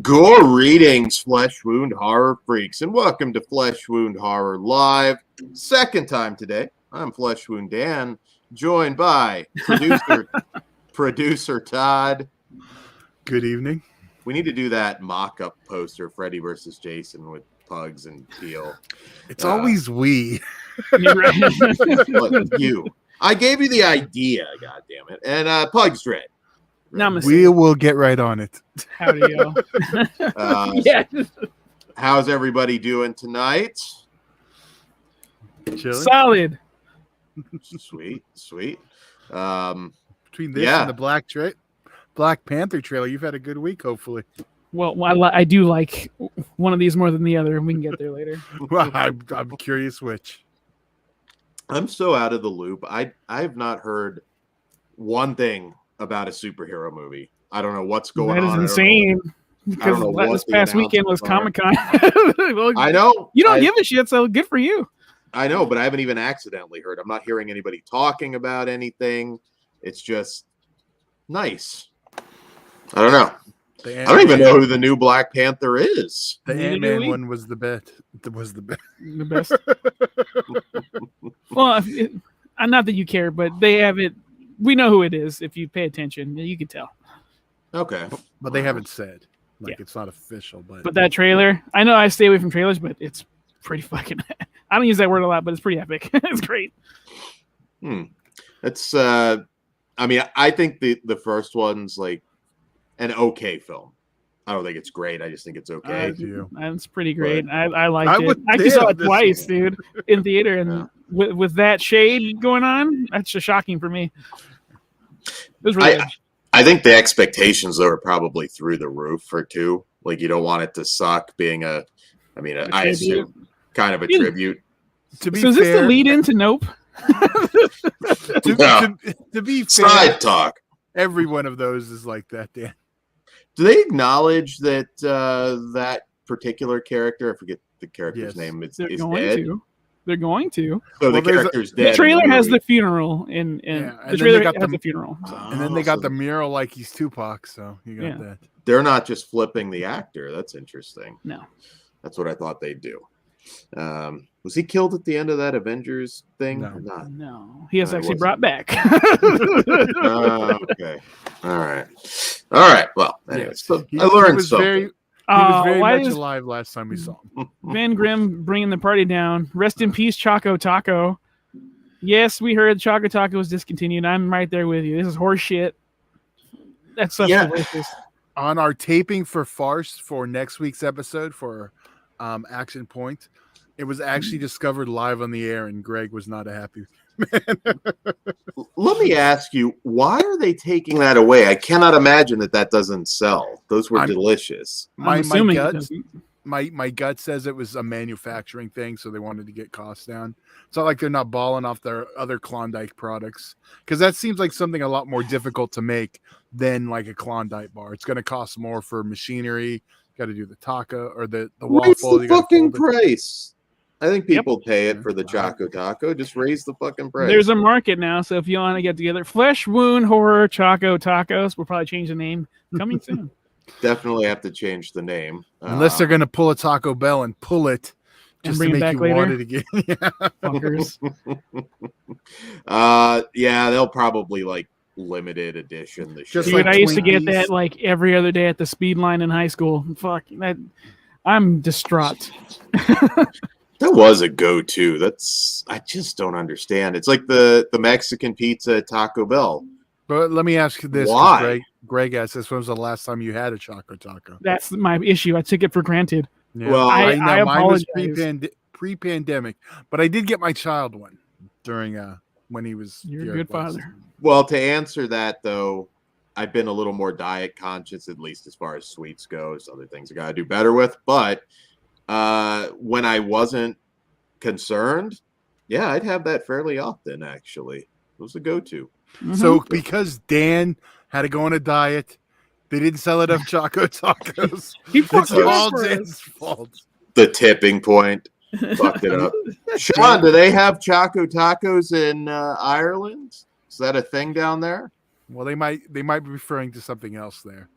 Greetings, Flesh Wound Horror freaks, and welcome to Flesh Wound Horror Live. Second time today. I'm Flesh Wound Dan, joined by producer Todd. Good evening. We need to do that mock-up poster, Freddy versus Jason with Pugs and Peele. It's always we. Look, you. I gave you the idea, goddammit. And Pugs Dread. Namaste. We will get right on it. Howdy, yo. Yeah. How's everybody doing tonight? Chilling? Solid. Sweet. Between this and the Black Panther trailer, you've had a good week, hopefully. Well, I do like one of these more than the other, and we can get there later. Well, I'm curious which. I'm so out of the loop. I've not heard one thing about a superhero movie. I don't know what's going on. That is insane. Because this past weekend was Comic-Con. Well, I know. You don't give a shit, so good for you. I know, but I haven't even accidentally heard. I'm not hearing anybody talking about anything. It's just nice. I don't know. I don't even know who the new Black Panther is. The Ant-Man one was the best. The best. Well, not that you care, but they have it. We know who it is. If you pay attention, you can tell. Okay. But they haven't said. It's not official. But that trailer, I know I stay away from trailers, but it's pretty fucking... I don't use that word a lot, but it's pretty epic. It's great. It's, I mean, I think the first one's like an okay film. I don't think it's great. I just think it's okay. It's pretty great. I liked it. I actually saw it twice, dude, in theater. And with that shade going on, that's just shocking for me. It was really good. I think the expectations, though, are probably through the roof for two. Like, you don't want it to suck being I assume, kind of a tribute. To be so is this the lead into Nope? to be fair, side talk. Every one of those is like that, Dan. Do they acknowledge that that particular character, I forget the character's name, is dead? They're going to. So the character's dead. The trailer has the funeral in the trailer has the funeral. So. And then they got the mural like he's Tupac, so you got that. They're not just flipping the actor. That's interesting. No. That's what I thought they'd do. Was he killed at the end of that Avengers thing? No. Or not? No. He was actually brought back. Okay. All right. Well, anyways, so I learned something. He was very much alive last time we saw him. Van Grimm bringing the party down. Rest in peace, Choco Taco. Yes, we heard Choco Taco was discontinued. I'm right there with you. This is horse shit. That's such delicious. On our taping for Farce for next week's episode for Action Point, it was actually discovered live on the air, and Greg was not a happy man. Let me ask you, why are they taking that away? I cannot imagine that doesn't sell. Those were delicious. My gut says it was a manufacturing thing, so they wanted to get costs down. It's not like they're not balling off their other Klondike products, because that seems like something a lot more difficult to make than like a Klondike bar. It's going to cost more for machinery. Got to do the taco or the waffle. Raise the fucking price. I think people pay it for the Choco Taco. Just raise the fucking price. There's a market now, so if you want to get together, Flesh Wound Horror Choco Tacos, we'll probably change the name. Coming soon. Definitely have to change the name. Unless they're going to pull a Taco Bell and pull it just to make you want it again. Fuckers. Yeah, they'll probably like limited edition. Dude, like I used to get that like every other day at the speed line in high school. Fuck that. I'm distraught. That was a go-to. I just don't understand. It's like the Mexican pizza at Taco Bell. But let me ask you this. Why? Greg asked this. When was the last time you had a Choco Taco? That's my issue. I took it for granted. Yeah. Well, I mine was apologize. pre-pandemic, but I did get my child one during when he was. You're a good father. Well, to answer that though, I've been a little more diet conscious, at least as far as sweets goes. Other things I gotta do better with, but when I wasn't concerned, yeah, I'd have that fairly often, actually. It was a go-to. Mm-hmm. So because Dan had to go on a diet, they didn't sell enough Choco Tacos. It's all Dan's fault. The tipping point fucked it up. Sean, do they have Choco Tacos in Ireland? Is that a thing down there? Well, they might be referring to something else there.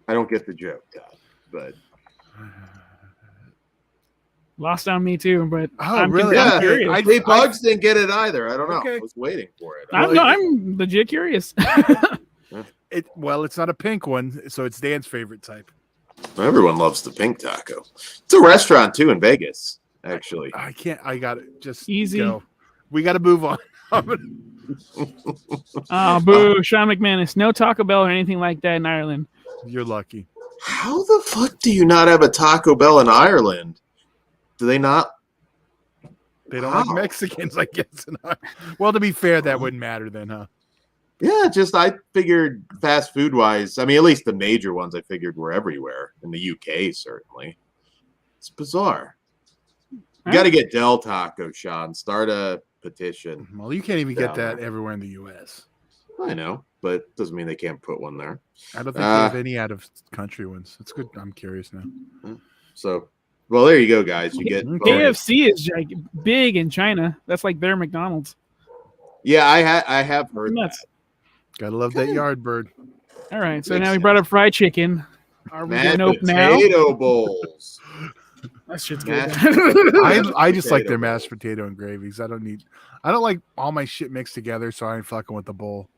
I don't get the joke, Todd, but lost on me too. But I'm really curious. Bugs didn't get it either. I don't know. Okay. I was waiting for it. I'm legit curious. It's not a pink one, so it's Dan's favorite type. Everyone loves the pink taco. It's a restaurant too in Vegas, actually. I got it. Just easy. Go. We got to move on. Oh, boo, Sean McManus. No Taco Bell or anything like that in Ireland. You're lucky. How the fuck do you not have a Taco Bell in Ireland? Do they not? They don't like Mexicans, I guess. Well, to be fair, that wouldn't matter then, huh? Yeah, I figured fast food wise, I mean, at least the major ones I figured were everywhere. In the UK, certainly. It's bizarre. You got to get Del Taco, Sean. Start a petition. Well, you can't even get that everywhere in the U.S. I know, but doesn't mean they can't put one there. I don't think they have any out of country ones. That's good. I'm curious now. So, well, there you go, guys. You get KFC is like big in China. That's like their McDonald's. Yeah, I have heard that. Gotta love that yard bird. All right, so now we brought up fried chicken. Are we going to open now? Potato bowls. That shit's good. I just like their mashed potato and gravies. I don't like all my shit mixed together, so I ain't fucking with the bowl.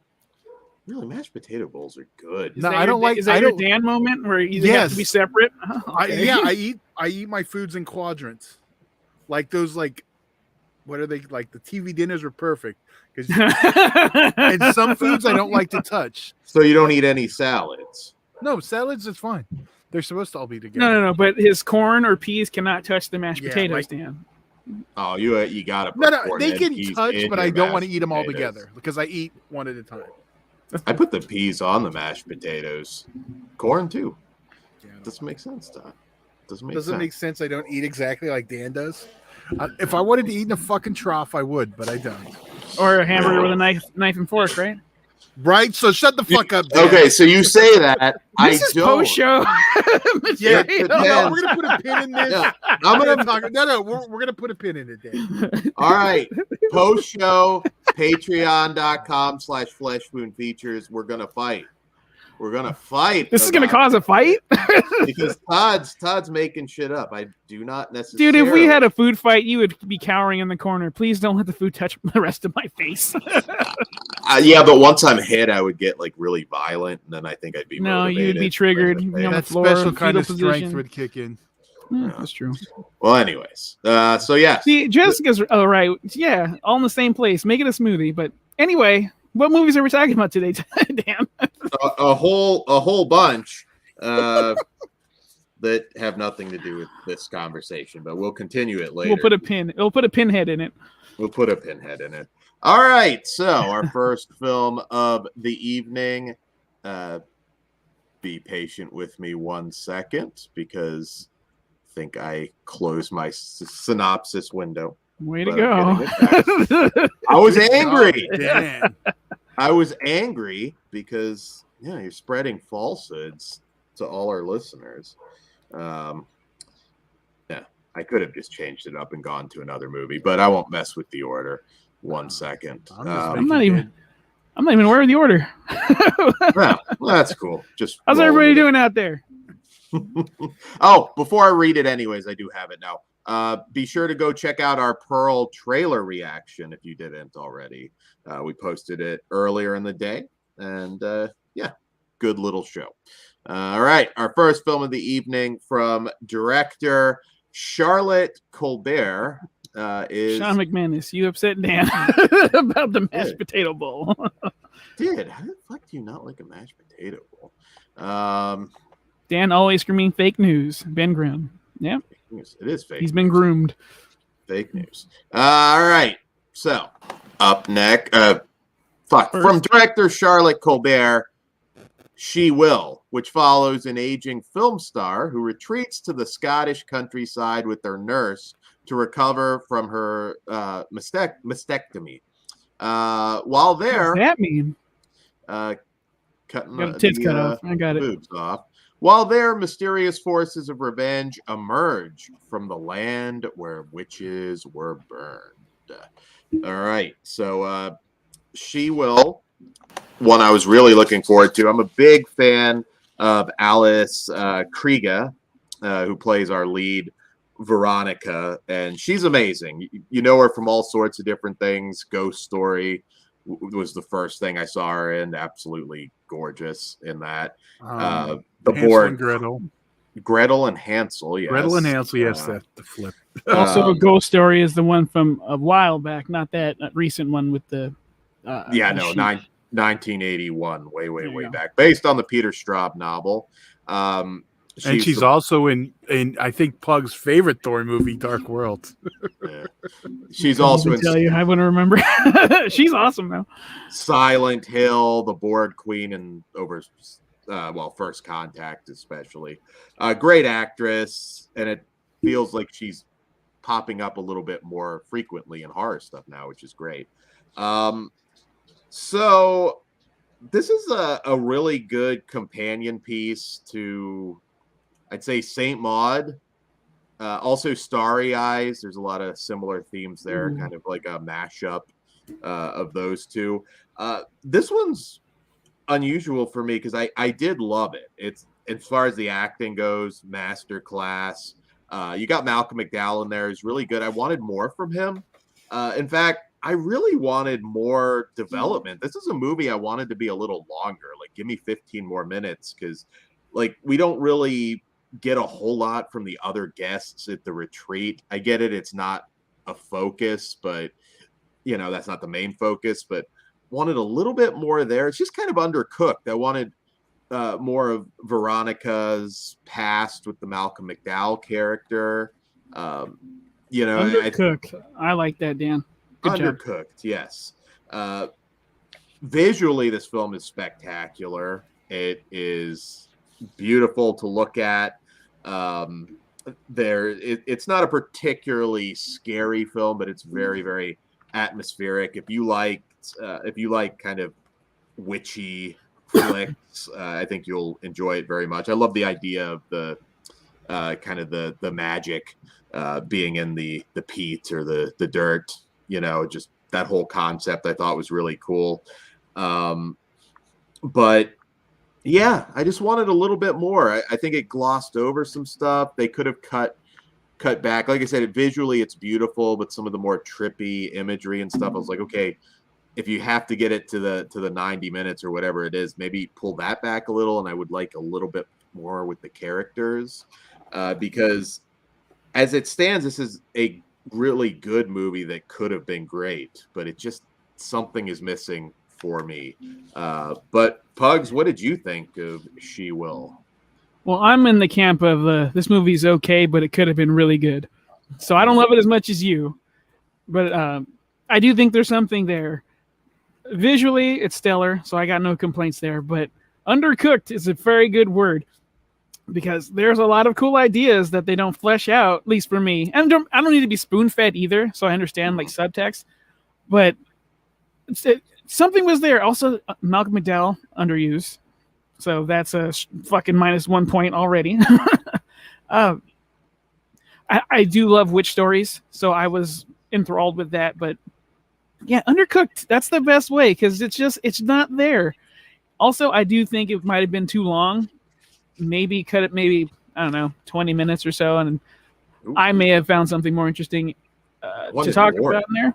Really, mashed potato bowls are good. No, I don't like. Is that your Dan moment where you have to be separate? Okay. I eat my foods in quadrants, like those what are they like? The TV dinners were perfect and some foods I don't like to touch. So you don't eat any salads? No, salads is fine. They're supposed to all be together. No. But his corn or peas cannot touch the mashed potatoes, Dan. Oh, you got to. No, they can touch, but I don't want to eat them all together because I eat one at a time. I put the peas on the mashed potatoes. Corn too. Yeah, doesn't make sense, Todd. Doesn't make sense. I don't eat exactly like Dan does. If I wanted to eat in a fucking trough, I would, but I don't. Or a hamburger with a knife and fork, right? Right. So shut the fuck up, Dan. Okay, so you say that. This is post-show. Yeah, no, we're gonna put a pin in this. Yeah. I'm gonna talk. No, we're gonna put a pin in it, Dan. All right, post-show. Patreon.com/fleshwoundfeatures. We're gonna fight. This is gonna cause a fight because Todd's making shit up. I do not necessarily. Dude, if we had a food fight, you would be cowering in the corner. Please don't let the food touch the rest of my face. Yeah, but once I'm hit, I would get really violent, and then I think I'd be motivated. You'd be triggered. You'd be on the floor, special kind of strength would kick in. Yeah, that's true. Well, anyways, so yeah. See, Jessica's right. Yeah, all in the same place. Make it a smoothie. But anyway, what movies are we talking about today, Dan? a whole bunch that have nothing to do with this conversation, but we'll continue it later. We'll put a pinhead in it. We'll put a pinhead in it. All right. So our first film of the evening. Be patient with me 1 second because I think I closed my synopsis window. Way to go. I was angry. Damn. I was angry because you're spreading falsehoods to all our listeners. I could have just changed it up and gone to another movie, but I won't mess with the order. 1 second. I'm not even aware of the order. Well, that's cool. Just how's everybody doing out there? Oh, before I read it anyways, I do have it now. Be sure to go check out our Pearl trailer reaction if you didn't already. We posted it earlier in the day, and good little show. All right, our first film of the evening from director Charlotte Colbert is Sean McManus. You upset Dan about the mashed potato bowl. How the fuck do you not like a mashed potato bowl? Dan always screaming fake news. Ben Grimm. Yeah. It is fake. He's been groomed. Fake news. All right. So up next, from director Charlotte Colbert, She Will, which follows an aging film star who retreats to the Scottish countryside with their nurse to recover from her mastectomy. While there, What does that mean? Cutting Got a tits cut off. I got it. boobs off. While there, mysterious forces of revenge emerge from the land where witches were burned. All right, so She Will, one I was really looking forward to. I'm a big fan of Alice Krige, who plays our lead, Veronica, and she's amazing. You know her from all sorts of different things. Ghost Story was the first thing I saw her in. Absolutely gorgeous in that. The Hansel board, and Gretel. Gretel and Hansel, yes. Gretel and Hansel, yes, the flip. Also, Ghost Story is the one from a while back, not that recent one with the. 1981, way back, based on the Peter Straub novel. She's also in I think Pug's favorite Thor movie, Dark World. Yeah. She's also in. Tell you, I wouldn't remember. She's awesome though. Silent Hill, the Board Queen, and First Contact, especially. Great actress, and it feels like she's popping up a little bit more frequently in horror stuff now, which is great. So this is a really good companion piece to, I'd say, Saint Maud. Also Starry Eyes. There's a lot of similar themes there, kind of like a mashup of those two. This one's unusual for me because I did love it. It's, as far as the acting goes, masterclass. You got Malcolm McDowell in there. He's really good. I wanted more from him. In fact, I really wanted more development. This is a movie I wanted to be a little longer. Like, give me 15 more minutes, because like we don't really get a whole lot from the other guests at the retreat. I get it. It's not a focus, but you know, that's not the main focus, but wanted a little bit more there. It's just kind of undercooked. I wanted more of Veronica's past with the Malcolm McDowell character. You know, undercooked. I like that, Dan. Good undercooked, job. Yes. Visually, this film is spectacular. It is beautiful to look at. It's not a particularly scary film, but it's very, very atmospheric. If you like kind of witchy flicks, I think you'll enjoy it very much. I love the idea of the kind of the magic being in the peat or the dirt. You know, just that whole concept I thought was really cool. But yeah, I just wanted a little bit more. I think it glossed over some stuff. They could have cut back. Like I said, visually it's beautiful, but some of the more trippy imagery and stuff, I was like, okay, if you have to get it to the 90 minutes or whatever it is, maybe pull that back a little. And I would like a little bit more with the characters, because as it stands, this is a really good movie that could have been great, but it just, something is missing for me. But Pugs, what did you think of She Will? Well, I'm in the camp of this movie's okay, but it could have been really good. So I don't love it as much as you, but I do think there's something there. Visually, it's stellar, so I got no complaints there. But undercooked is a very good word, because there's a lot of cool ideas that they don't flesh out, at least for me. And I don't need to be spoon-fed either, so I understand like subtext. But something was there. Also, Malcolm McDowell, underused. So that's a fucking -1 point already. I do love witch stories, so I was enthralled with that. But yeah, undercooked. That's the best way, because it's not there. Also, I do think it might have been too long. Maybe cut it, maybe, I don't know, 20 minutes or so, and I may have found something more interesting to talk about in there.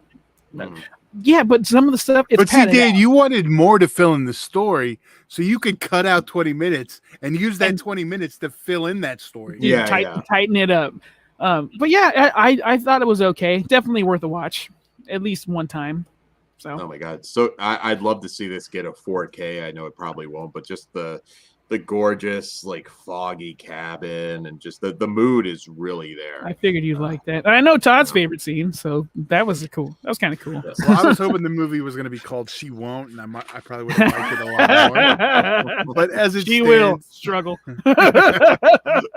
Yeah, but some of the stuff, it's but see, Dan, you wanted more to fill in the story, so you could cut out 20 minutes and use that 20 minutes to fill in that story. Tighten it up. But yeah, I thought it was okay. Definitely worth a watch, at least one time. So. Oh my God. So I'd love to see this get a 4K. I know it probably won't, but just the gorgeous, like foggy cabin, and just the mood is really there. I figured you'd like that. I know Todd's favorite scene, so that was cool. That was kind of cool. Yes. Well, I was hoping the movie was going to be called "She Won't," and I probably would have liked it a lot more. But as it She stands, will struggle.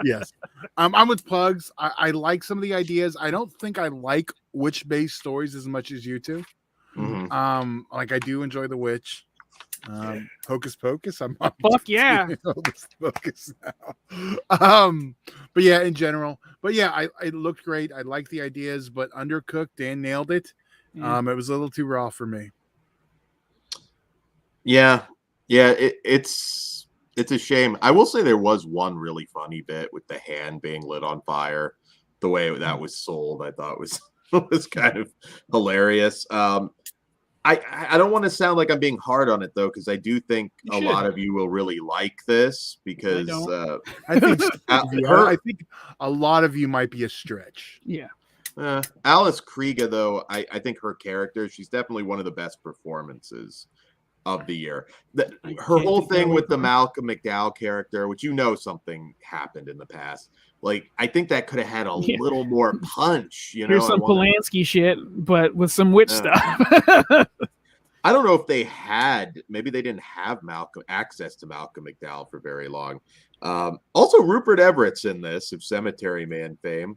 yes, I'm with Pugs. I like some of the ideas. I don't think I like witch-based stories as much as you two. Like I do enjoy The Witch. Hocus Pocus. I'm on Fuck yeah. Hocus Pocus now. But yeah, in general. But yeah, it looked great. I like the ideas, but Undercooked, Dan nailed it. It was a little too raw for me. Yeah. It's a shame. I will say there was one really funny bit with the hand being lit on fire. The way that was sold, I thought was kind of hilarious. I don't want to sound like I'm being hard on it though, because I do think a lot of you will really like this because I think I think a lot of you might be a stretch. Yeah. Alice Krieger, though, I think her character, she's definitely one of the best performances of the year. Her whole thing with the Malcolm McDowell character, which something happened in the past. Like, I think that could have had a little more punch. Here's some Polanski shit, but with some witch stuff. I don't know if maybe they didn't have access to Malcolm McDowell for very long. Also, Rupert Everett's in this, of Cemetery Man fame.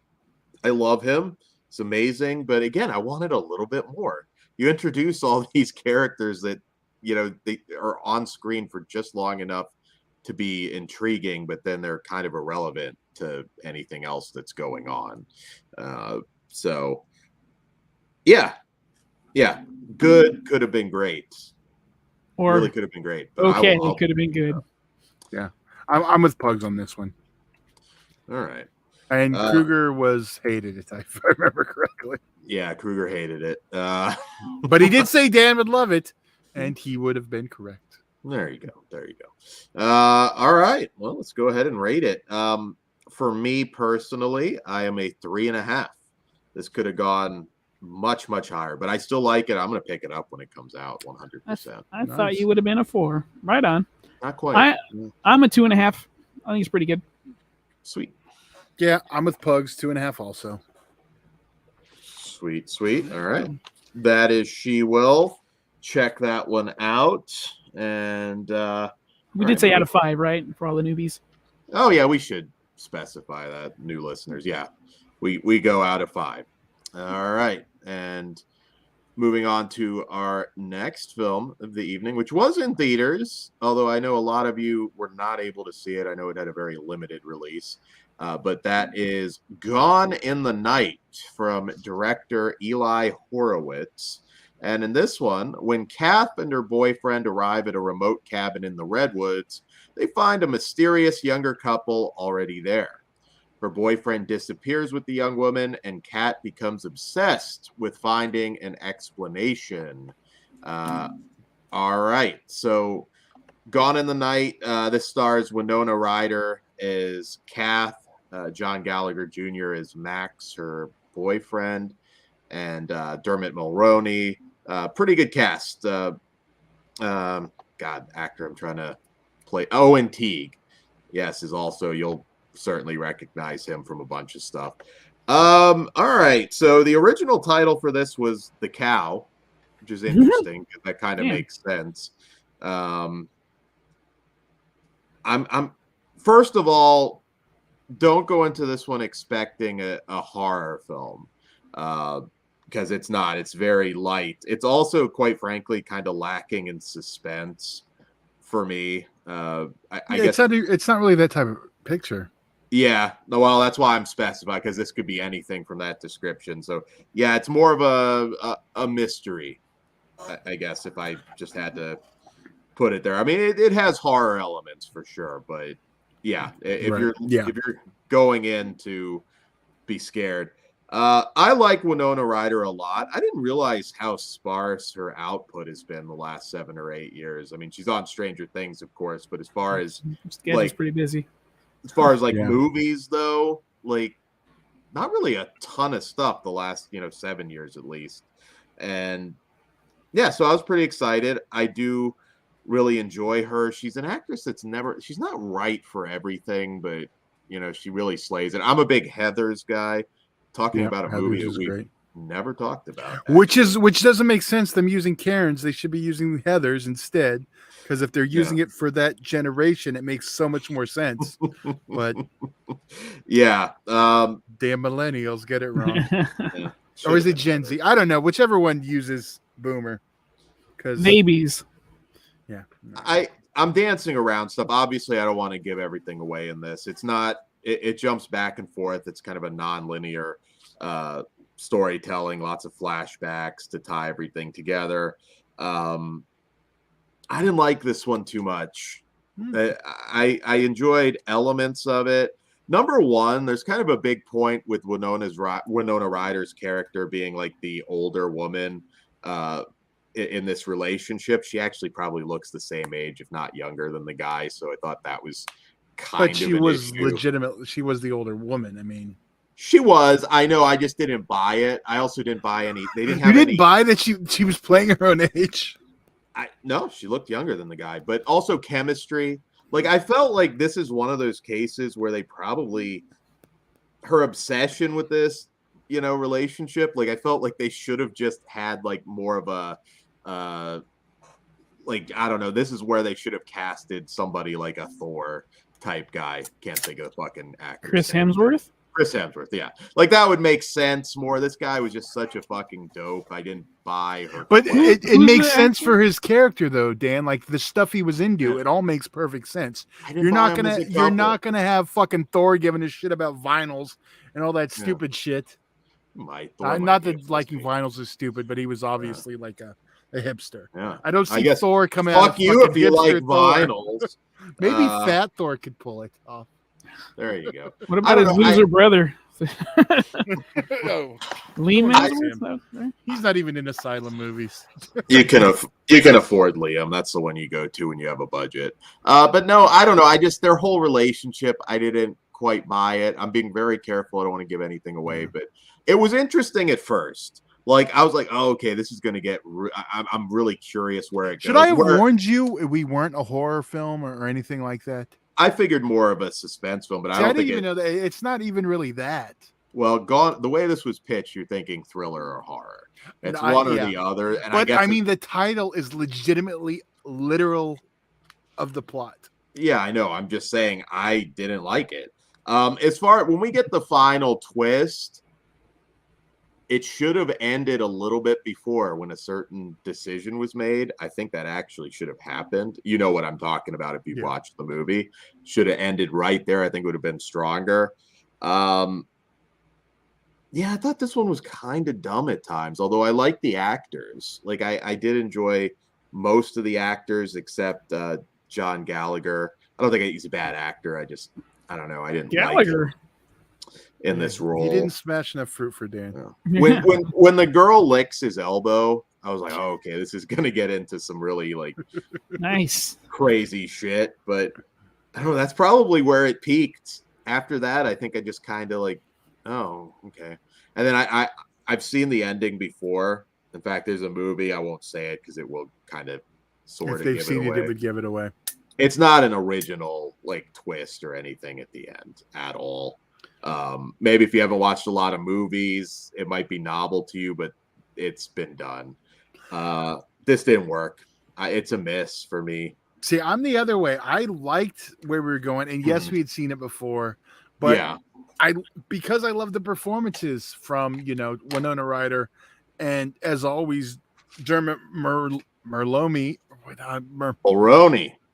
I love him. It's amazing. But again, I wanted a little bit more. You introduce all these characters that, they are on screen for just long enough to be intriguing, but then they're kind of irrelevant to anything else that's going on. So yeah, good could have been great, or really could have been great. But it could have been good. Yeah, I'm with Pugs on this one. All right, and Kruger was hated it, if I remember correctly. Yeah, Kruger hated it, but he did say Dan would love it, and he would have been correct. There you go. All right. Well, let's go ahead and rate it. For me personally, I am a 3.5. This could have gone much, much higher, but I still like it. I'm going to pick it up when it comes out 100%. I thought you would have been a 4. Right on. Not quite. I'm a 2.5. I think it's pretty good. Sweet. Yeah, I'm with Pugs, 2.5 also. Sweet. All right. That is She Will. Check that one out. And we did say out of 5, right? For all the newbies. Oh yeah, we should specify that, new listeners. Yeah, we go out of 5. All right, and moving on to our next film of the evening, which was in theaters, although I know a lot of you were not able to see it. I know it had a very limited release, but that is Gone in the Night from director Eli Horowitz. And in this one, when Kath and her boyfriend arrive at a remote cabin in the Redwoods, they find a mysterious younger couple already there. Her boyfriend disappears with the young woman, and Kat becomes obsessed with finding an explanation. All right, so Gone in the Night. This stars Winona Ryder as Kath, John Gallagher Jr. as Max, her boyfriend, and Dermot Mulroney. Pretty good cast. Actor I'm trying to play. Owen Teague, yes, is also, you'll certainly recognize him from a bunch of stuff. All right, so the original title for this was The Cow, which is interesting because that kind of makes sense. I'm first of all, don't go into this one expecting a horror film. Because it's not. It's very light. It's also, quite frankly, kind of lacking in suspense for me. I guess it's not really that type of picture. Yeah. Well, that's why I'm specifying, because this could be anything from that description. So, yeah, it's more of a mystery, I guess, if I just had to put it there. I mean, it has horror elements for sure, but yeah, if you're going in to be scared. I like Winona Ryder a lot. I didn't realize how sparse her output has been the last 7 or 8 years. I mean, she's on Stranger Things, of course, but as far as schedule's pretty busy. As far as movies, though, like not really a ton of stuff the last 7 years at least. And yeah, so I was pretty excited. I do really enjoy her. She's an actress she's not right for everything, but she really slays it. I'm a big Heathers guy. Talking about a movie that we've never talked about, which doesn't make sense. Them using Karens, they should be using Heathers instead, because if they're using it for that generation, it makes so much more sense. But yeah, damn millennials get it wrong. Or is it Gen Z? I don't know. Whichever one uses Boomer, because babies. Yeah, I'm dancing around stuff. Obviously, I don't want to give everything away in this. It's not. It jumps back and forth. It's kind of a non-linear storytelling. Lots of flashbacks to tie everything together. I didn't like this one too much. I enjoyed elements of it. Number one, there's kind of a big point with Winona Ryder's character being like the older woman in this relationship. She actually probably looks the same age, if not younger, than the guy. So I thought that was but she was legitimate. She was the older woman. I mean, she was. I know. I just didn't buy it. I also didn't buy any. They didn't have. You didn't buy that she was playing her own age. No, she looked younger than the guy, but also chemistry. Like, I felt like this is one of those cases where they probably her obsession with this, relationship. Like, I felt like they should have just had like more of a, like, I don't know. This is where they should have casted somebody like a Thor type guy. Can't think of the fucking actor. Chris Hemsworth, yeah. Like, that would make sense more. This guy was just such a fucking dope. I didn't buy her. But it makes sense for his character, though, Dan. Like, the stuff he was into, it all makes perfect sense. You're not gonna have fucking Thor giving a shit about vinyls and all that stupid shit. Not that liking vinyls is stupid, but he was obviously like a hipster. Yeah. I don't see Thor come out. Fuck you if you like vinyls. Maybe Fat Thor could pull it off. There you go. What about his loser brother? No. Liam, he's not even in Asylum movies. You can afford Liam. That's the one you go to when you have a budget. But no, I don't know. Their whole relationship, I didn't quite buy it. I'm being very careful. I don't want to give anything away, but it was interesting at first. Like, I was like, oh, okay, this is going to get. I'm really curious where it goes. Should I have warned you we weren't a horror film or anything like that? I figured more of a suspense film, but I didn't even know that it's not even really that. Well, the way this was pitched, you're thinking thriller or horror. It's one or the other. And but I mean, the title is legitimately literal of the plot. Yeah, I know. I'm just saying I didn't like it. As far when we get the final twist, it should have ended a little bit before when a certain decision was made. I think that actually should have happened. You know what I'm talking about if you watched the movie. Should have ended right there. I think it would have been stronger. Yeah, I thought this one was kind of dumb at times, although I like the actors. Like, I did enjoy most of the actors except John Gallagher. I don't think he's a bad actor. I don't know. I didn't Gallagher. Like him in this role. He didn't smash enough fruit for Dan. Yeah. When the girl licks his elbow, I was like, oh, okay, this is gonna get into some really like nice crazy shit. But I don't know, that's probably where it peaked. After that, I think I just kind of like, oh, okay. And then I've seen the ending before. In fact, there's a movie, I won't say it because it will kind of sort of if they've give seen it away. It would give it away. It's not an original like twist or anything at the end at all. Maybe if you haven't watched a lot of movies, it might be novel to you, but it's been done. This didn't work. It's a miss for me. See, I'm the other way. I liked where we were going, and yes, we had seen it before, but because I love the performances from Winona Ryder, and as always, Dermot Mulroney.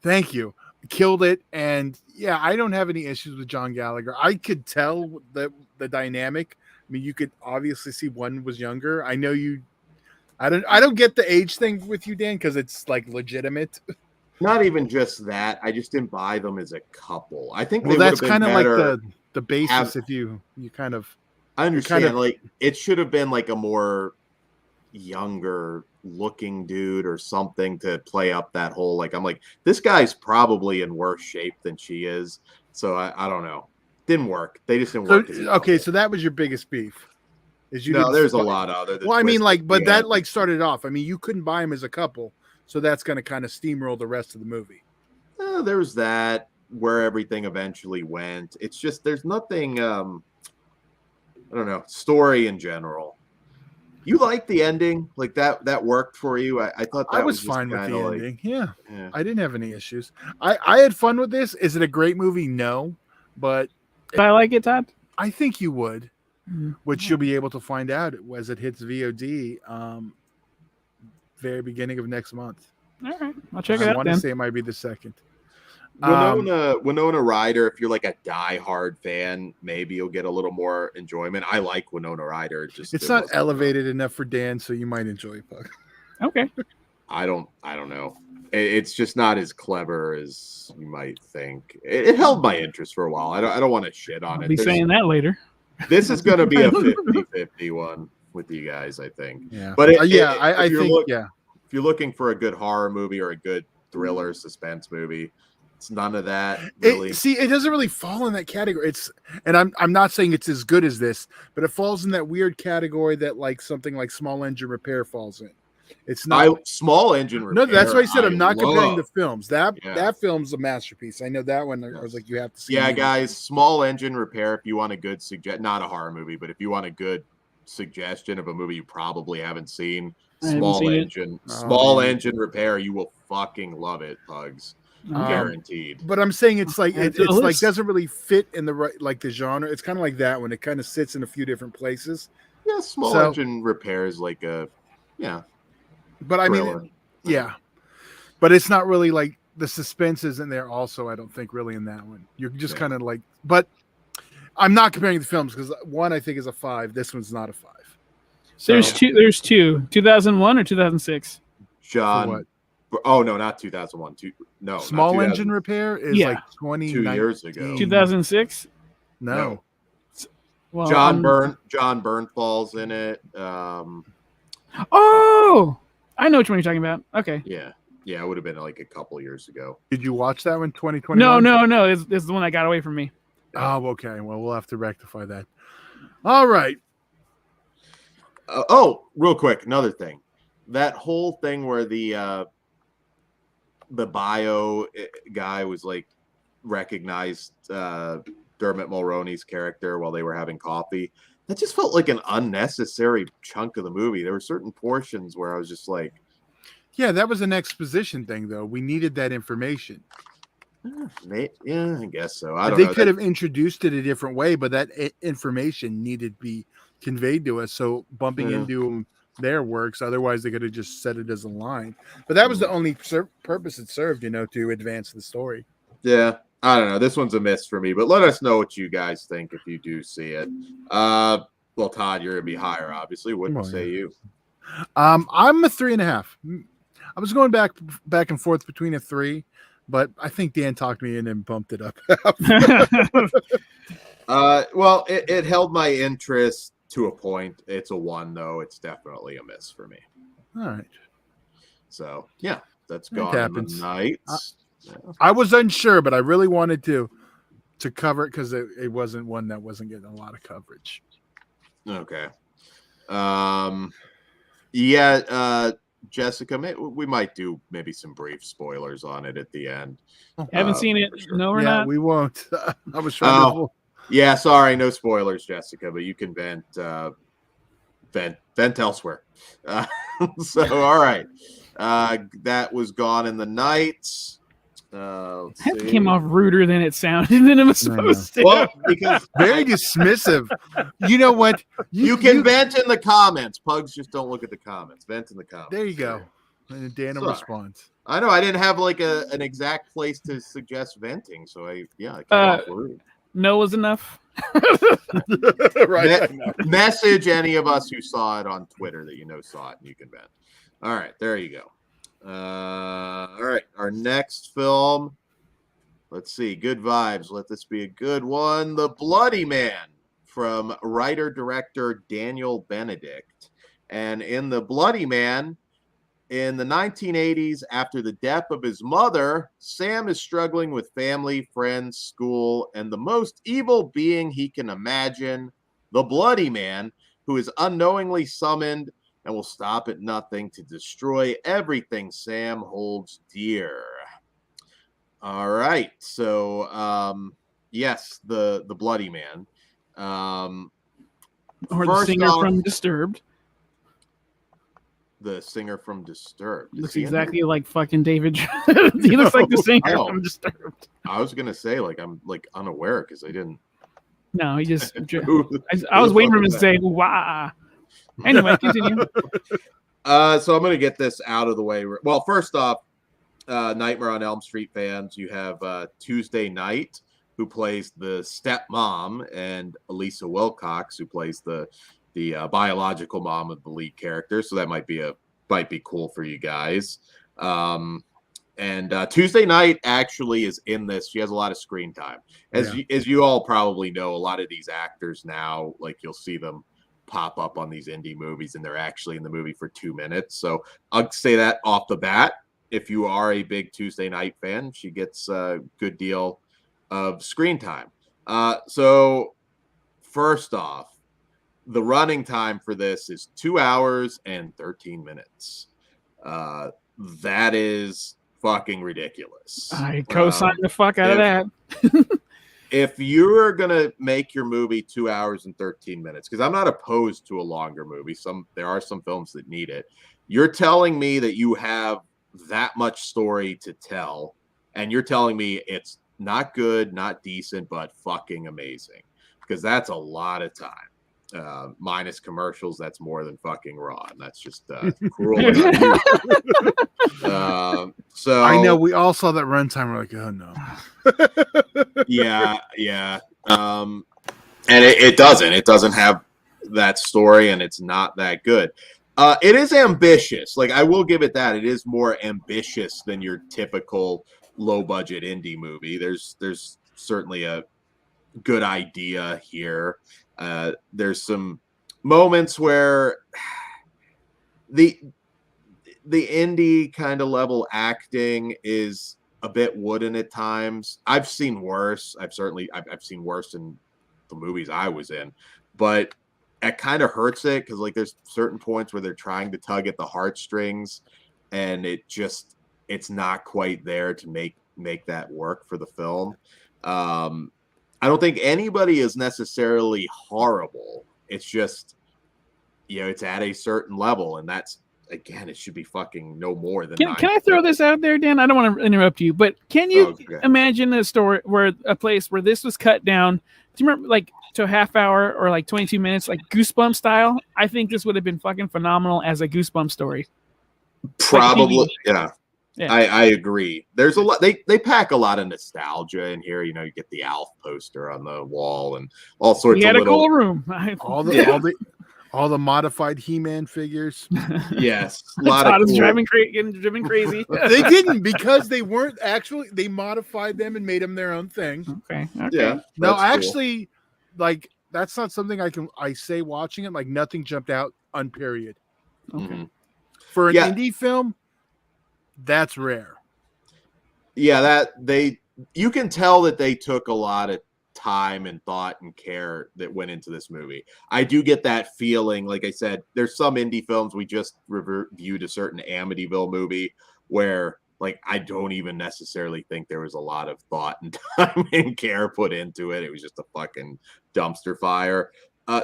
Thank you. Killed it. And yeah, I don't have any issues with John Gallagher. I could tell the dynamic. I mean, you could obviously see one was younger. I know you. I don't get the age thing with you, Dan, because it's like legitimate. Not even just that. I just didn't buy them as a couple. I think that's kind of like the basis. If you kind of, I understand. Like, it should have been like a more younger looking dude or something to play up that whole, like, I'm like, this guy's probably in worse shape than she is. So I don't know. Didn't work. They just didn't work. Okay, so that was your biggest beef. There's a lot other than I mean, like, but that like started off. I mean, you couldn't buy him as a couple. so that's going to kind of steamroll the rest of the movie. There's that, where everything eventually went. It's just there's nothing. I don't know, story in general. You like the ending, like that worked for you. I thought that I was fine with the like, ending. Yeah, I didn't have any issues. I had fun with this. Is it a great movie? No, but Did I like it, Todd? I think you would, which you'll be able to find out as it hits VOD very beginning of next month. All right, I'll check it out. I want to say it might be the 2nd. Winona Ryder, if you're like a diehard fan, maybe you'll get a little more enjoyment. I like Winona Ryder. It's not elevated enough for Dan, so you might enjoy it, Pug. Okay. I don't know. It's just not as clever as you might think. It held my interest for a while. I don't want to shit on I'll it. be saying that later. This is going to be a 50-50 one with you guys, I think. Yeah. But I think if you're looking for a good horror movie or a good thriller suspense movie, it's none of that. Really. It doesn't really fall in that category. I'm not saying it's as good as this, but it falls in that weird category that like something like Small Engine Repair falls in. It's not Small Engine Repair. No, that's why I said I'm not comparing the films. That Yeah. film's a masterpiece. I know that one. I was like, you have to see. Yeah, guys, Small Engine Repair. If you want a good not a horror movie, but if you want a good suggestion of a movie you probably haven't seen, Small Engine Repair. You will fucking love it, Pugs. Guaranteed. But I'm saying it's like it's like doesn't really fit in the right like the genre. It's kind of like that one. It kind of sits in a few different places. Yeah, Small Engine Repair is like a But I mean, but it's not really like the suspense isn't there. Also, I don't think really in that one. You're just kind of like, but I'm not comparing the films because one I think is a 5. This one's not a 5. So, there's two. 2001 or 2006. John. Oh no, not 2001. No. Small Engine Repair is like 2 years ago. 2006. No. Well, John Bernthal in it. Oh, I know which one you're talking about. Okay. Yeah, it would have been like a couple years ago. Did you watch that one? 2021? No. It's the one that got away from me. Oh, okay. Well, we'll have to rectify that. All right. Real quick, another thing. That whole thing where the bio guy was like recognized Dermot Mulroney's character while they were having coffee. That just felt like an unnecessary chunk of the movie. There were certain portions where I was just like, yeah, that was an exposition thing, though. We needed that information. Yeah, I guess so. I don't know. They could have introduced it a different way, but that information needed to be conveyed to us. So bumping into their works, otherwise they could have just said it as a line. But that was the only purpose it served, to advance the story. Yeah, I don't know. This one's a miss for me, but let us know what you guys think if you do see it. Well, Todd, you're gonna be higher, obviously. Wouldn't say you. I'm a 3.5. I was going back and forth between a 3, but I think Dan talked me in and bumped it up. Well, it held my interest to a point. It's a 1, though. It's definitely a miss for me. All right. So yeah, that's gone in the night. I was unsure, but I really wanted to cover it because it wasn't one that wasn't getting a lot of coverage. Okay. Jessica, we might do maybe some brief spoilers on it at the end. Haven't seen it. Sure. No, we're not. We won't. I was trying to. Yeah, sorry, no spoilers, Jessica, but you can vent elsewhere. So, all right. That was Gone in the Night. That came off ruder than it sounded than it was supposed to. Well, because very dismissive. You know what? You can vent in the comments. Pugs just don't look at the comments. Vent in the comments. There you go. And Dan responds. I know. I didn't have like an exact place to suggest venting, so I came off rude. No was enough. Right. Message any of us who saw it on Twitter that saw it, and you can vent. All right, there you go. All right, our next film. Let's see. Good vibes. Let this be a good one. The Bloody Man from writer-director Daniel Benedict. And in The Bloody Man, in the 1980s, after the death of his mother, Sam is struggling with family, friends, school, and the most evil being he can imagine, the Bloody Man, who is unknowingly summoned and will stop at nothing to destroy everything Sam holds dear. All right. So, yes, the bloody man. Or the singer from Disturbed. The singer from Disturbed. Looks exactly like fucking David. He looks like the singer from Disturbed. I was gonna say, like, I'm like unaware because I didn't. No, he just. I was waiting for him to say "wah." Anyway, continue. So I'm gonna get this out of the way. Well, first off, Nightmare on Elm Street fans, you have Tuesday Knight, who plays the stepmom, and Elisa Wilcox, who plays the biological mom of the lead character. So that might be cool for you guys. And Tuesday Knight actually is in this. She has a lot of screen time. As you all probably know, a lot of these actors now, like, you'll see them pop up on these indie movies and they're actually in the movie for 2 minutes. So I'll say that off the bat. If you are a big Tuesday Knight fan, she gets a good deal of screen time. So first off, the running time for this is 2 hours and 13 minutes. That is fucking ridiculous. I co-sign the fuck out of that. If you're gonna make your movie 2 hours and 13 minutes, because I'm not opposed to a longer movie. There are some films that need it. You're telling me that you have that much story to tell, and you're telling me it's not good, not decent, but fucking amazing, because that's a lot of time. Minus commercials, that's more than fucking raw, and that's just cruel. So I know we all saw that runtime. We're like, oh no. yeah. And it doesn't have that story, and it's not that good. It is ambitious. Like, I will give it that. It is more ambitious than your typical low budget indie movie. There's certainly a good idea here. There's some moments where the indie kind of level acting is a bit wooden at times. I've seen worse. I've seen worse in the movies I was in, but it kind of hurts it because, like, there's certain points where they're trying to tug at the heartstrings, and it's not quite there to make that work for the film. I don't think anybody is necessarily horrible. It's just, it's at a certain level, and that's, again, it should be fucking no more than. Can I throw this out there, Dan? I don't want to interrupt you, but can you imagine a place where this was cut down? Do you remember, like, to a half hour or like 22 minutes, like Goosebumps style? I think this would have been fucking phenomenal as a Goosebumps story. Probably, like yeah. I agree. There's a lot. They pack a lot of nostalgia in here. You get the Alf poster on the wall and all sorts. We had a cool room. All the modified He-Man figures. Yes, a lot of cool. Getting driven crazy. They didn't, because they weren't actually. They modified them and made them their own thing. Okay. Yeah. No, actually, like, that's not something I say watching it. Like, nothing jumped out on period. Okay. Mm-hmm. For an indie film, that's rare. Yeah, you can tell that they took a lot of time and thought and care that went into this movie. I do get that feeling. Like I said, there's some indie films, we just reviewed a certain Amityville movie where, like, I don't even necessarily think there was a lot of thought and time and care put into it. It was just a fucking dumpster fire.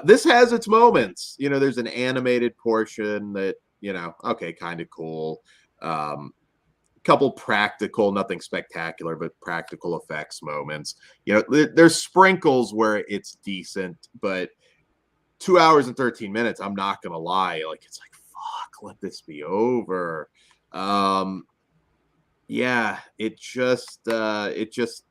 This has its moments. There's an animated portion that, okay, kind of cool. Couple practical, nothing spectacular, but practical effects moments. There's sprinkles where it's decent, but 2 hours and 13 minutes, I'm not gonna lie, like, it's like, fuck, let this be over. It just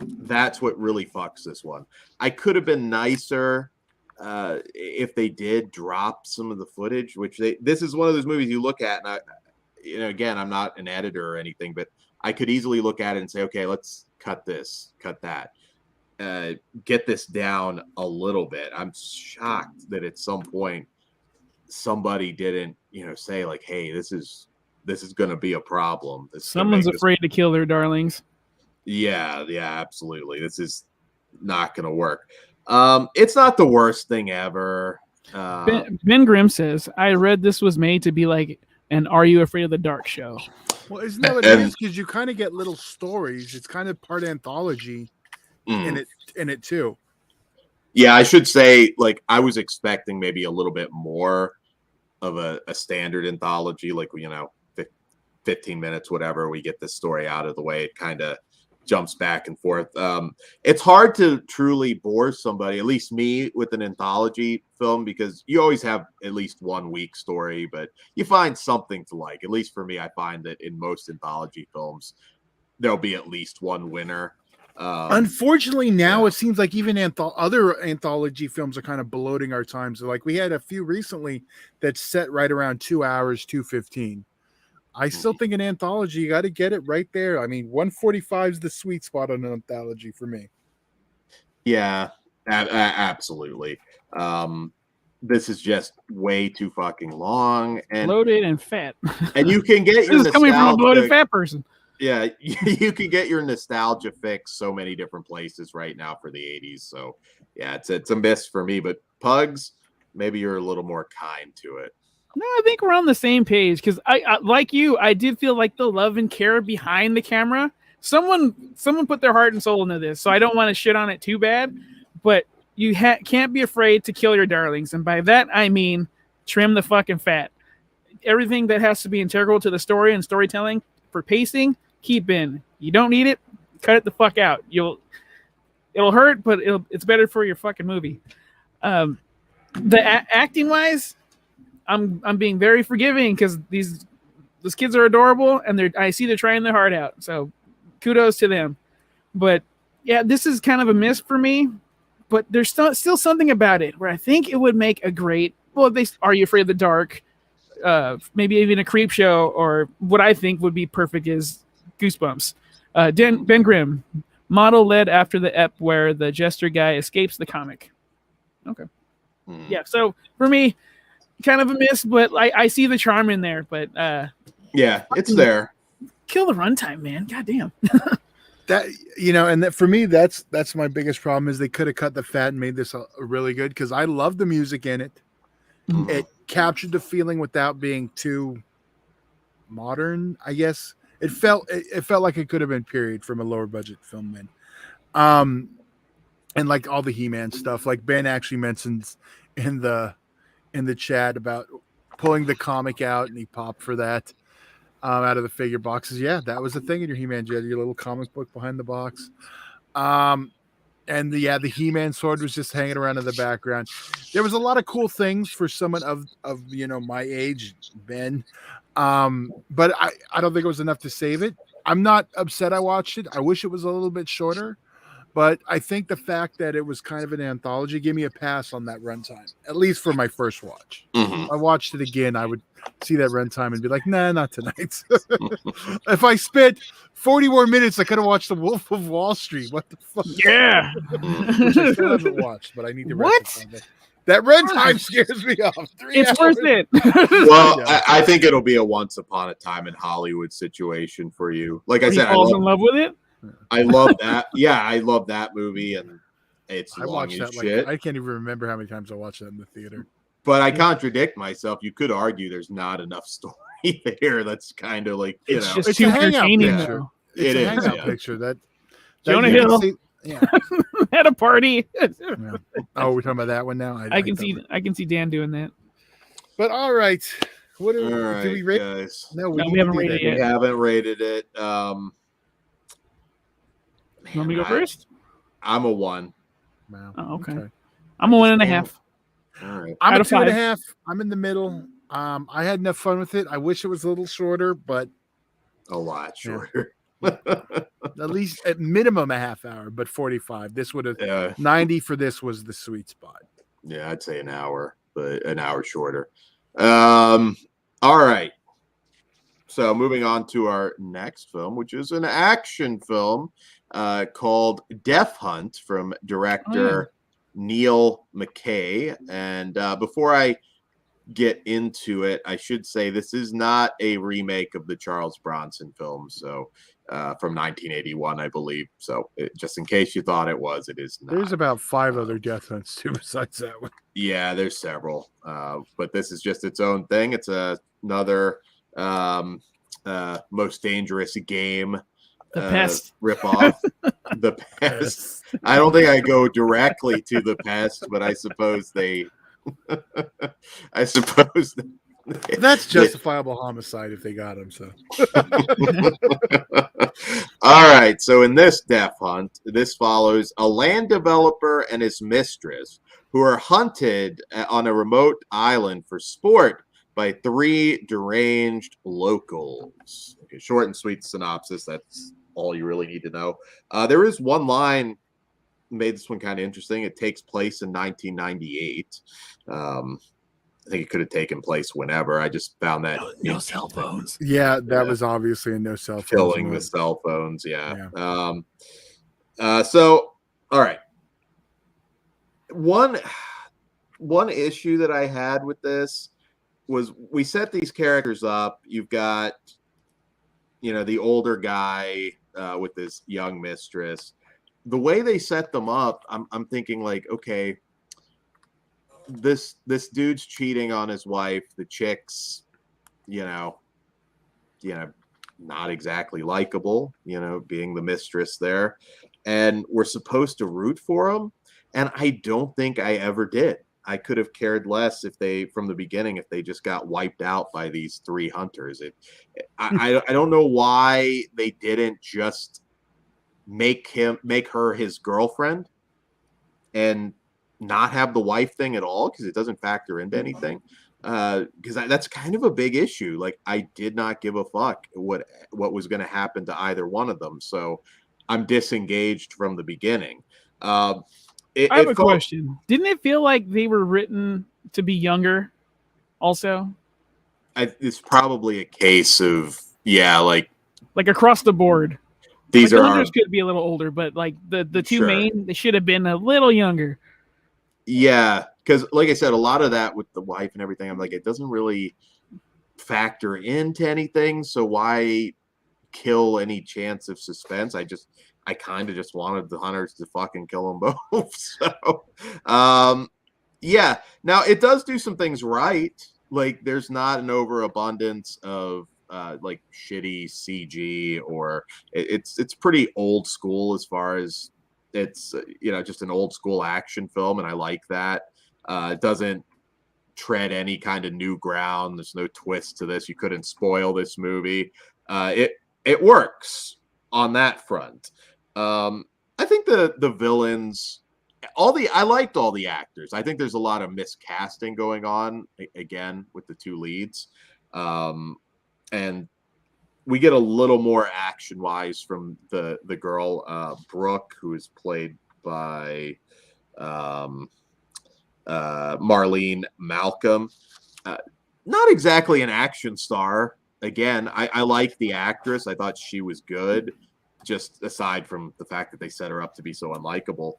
that's what really fucks this one. I could have been nicer if they did drop some of the footage, which this is one of those movies you look at, and again, I'm not an editor or anything, but I could easily look at it and say, okay, let's cut this, cut that, get this down a little bit. I'm shocked that at some point somebody didn't, say, like, hey, this is going to be a problem. Someone's afraid to kill their darlings. Yeah, absolutely. This is not going to work. It's not the worst thing ever. Ben Grimm says, I read this was made to be like an Are You Afraid of the Dark show. Well, isn't that what it is? Because you kind of get little stories. It's kind of part anthology in it too. Yeah, I should say, like, I was expecting maybe a little bit more of a standard anthology, like, 15 minutes, whatever. We get this story out of the way. It kind of jumps back and forth. It's hard to truly bore somebody, at least me, with an anthology film, because you always have at least one weak story, but you find something to like. At least for me, I find that in most anthology films, there'll be at least one winner. Unfortunately, now it seems like even other anthology films are kind of bloating our time. So, like, we had a few recently that set right around 2 hours, 2:15. I still think an anthology, you got to get it right there. I mean, 145 is the sweet spot on an anthology for me. Yeah, absolutely. This is just way too fucking long and bloated and fat. And you can get your this is coming from a bloated fat person. Yeah, you can get your nostalgia fix so many different places right now for the 80s. So yeah, it's a miss for me. But Pugs, maybe you're a little more kind to it. No, I think we're on the same page because I like you. I did feel like the love and care behind the camera. Someone put their heart and soul into this, so I don't want to shit on it too bad. But you can't be afraid to kill your darlings, and by that I mean trim the fucking fat. Everything that has to be integral to the story and storytelling for pacing, keep in. You don't need it, cut it the fuck out. It'll hurt, but it's better for your fucking movie. The acting wise, I'm being very forgiving because these kids are adorable and I see they're trying their heart out. So kudos to them. But yeah, this is kind of a miss for me. But there's still something about it where I think it would make a great. Well, Are You Afraid of the Dark? Maybe even a creep show, or what I think would be perfect is Goosebumps. Ben Grimm, model led after the ep where the jester guy escapes the comic. Okay. Yeah. So for me, kind of a miss, but I see the charm in there. But yeah, it's there. Kill the runtime, man. God damn. That and that for me, that's my biggest problem is they could have cut the fat and made this a really good because I love the music in it. Mm-hmm. It captured the feeling without being too modern, I guess. It felt like it could have been period from a lower budget film then. And like all the He-Man stuff, like Ben actually mentions in the chat about pulling the comic out and he popped for that out of the figure boxes. Yeah, that was the thing in your He-Man jet, your little comic book behind the box. And the He-Man sword was just hanging around in the background. There was a lot of cool things for someone of my age, Ben. But I don't think it was enough to save it. I'm not upset I watched it. I wish it was a little bit shorter. But I think the fact that it was kind of an anthology gave me a pass on that runtime, at least for my first watch. Mm-hmm. If I watched it again, I would see that runtime and be like, nah, not tonight. If I spent 40 more minutes, I could have watched The Wolf of Wall Street. What the fuck? Yeah. Which I still haven't watched, but I need to rectify that. That runtime scares me off. It's worth it. Well, I think it'll be a Once Upon a Time in Hollywood situation for you. Like I said, falls in love with it. I love that. Yeah, I love that movie, and it's long as shit. I can't even remember how many times I watched that in the theater. But I contradict myself. You could argue there's not enough story there. That's kind of like it's just it's too a hangout entertaining. Picture. It's a hangout picture. That Jonah Hill had a party. Oh, we're talking about that one now. I can see Dan doing that. But all right, what do right, we rate? Guys. No, we haven't rated it yet. We haven't rated it. You want me to go first? I'm a 1. Wow. Oh, okay. I'm a 1.5. All right. I'm a 2.5. I'm in the middle. I had enough fun with it. I wish it was a little shorter, but a lot shorter. At least at minimum a half hour, but 45. This would have 90 for this was the sweet spot. Yeah, I'd say an hour, but an hour shorter. All right. So moving on to our next film, which is an action film called Death Hunt from director Neil McKay. And before I get into it, I should say this is not a remake of the Charles Bronson film. So from 1981, I believe. So just in case you thought it was, it is not. There's about 5 other death hunts too besides that one. Yeah, there's several, but this is just its own thing. It's another Most Dangerous Game The Pest ripoff. The Pest. I don't think I go directly to The Pest, but I suppose they. That's justifiable homicide if they got him. So. All right. So in this death hunt, this follows a land developer and his mistress who are hunted on a remote island for sport by 3 deranged locals. Okay, short and sweet synopsis. That's all you really need to know. There is one line made this one kind of interesting. It takes place in 1998. I think it could have taken place whenever. I just found that no cell phones. Yeah, that was obviously a no cell phones. Killing the cell phones. Yeah. So, all right. One issue that I had with this was we set these characters up. You've got, the older guy with this young mistress. The way they set them up, I'm thinking like, okay, this dude's cheating on his wife. The chick's, not exactly likable, being the mistress there. And we're supposed to root for him. And I don't think I ever did. I could have cared less if they just got wiped out by these 3 hunters. I don't know why they didn't just make her his girlfriend and not have the wife thing at all, because it doesn't factor into anything. Because that's kind of a big issue. Like, I did not give a fuck what was going to happen to either one of them. So I'm disengaged from the beginning. I have a question. Didn't it feel like they were written to be younger also? It's probably a case of, like across the board. These the hunters could be a little older, but like the two main, they should have been a little younger. Yeah, because like I said, a lot of that with the wife and everything, I'm like, it doesn't really factor into anything. So why kill any chance of suspense? I kind of just wanted the hunters to fucking kill them both. So, yeah. Now it does do some things right. Like, there's not an overabundance of like shitty CG, or it's pretty old school as far as it's just an old school action film, and I like that. It doesn't tread any kind of new ground. There's no twist to this. You couldn't spoil this movie. It works on that front. I think the villains, I liked all the actors. I think there's a lot of miscasting going on again with the 2 leads. And we get a little more action wise from the girl, Brooke, who is played by Marlene Malcolm. Not exactly an action star. Again, I like the actress. I thought she was good, just aside from the fact that they set her up to be so unlikable.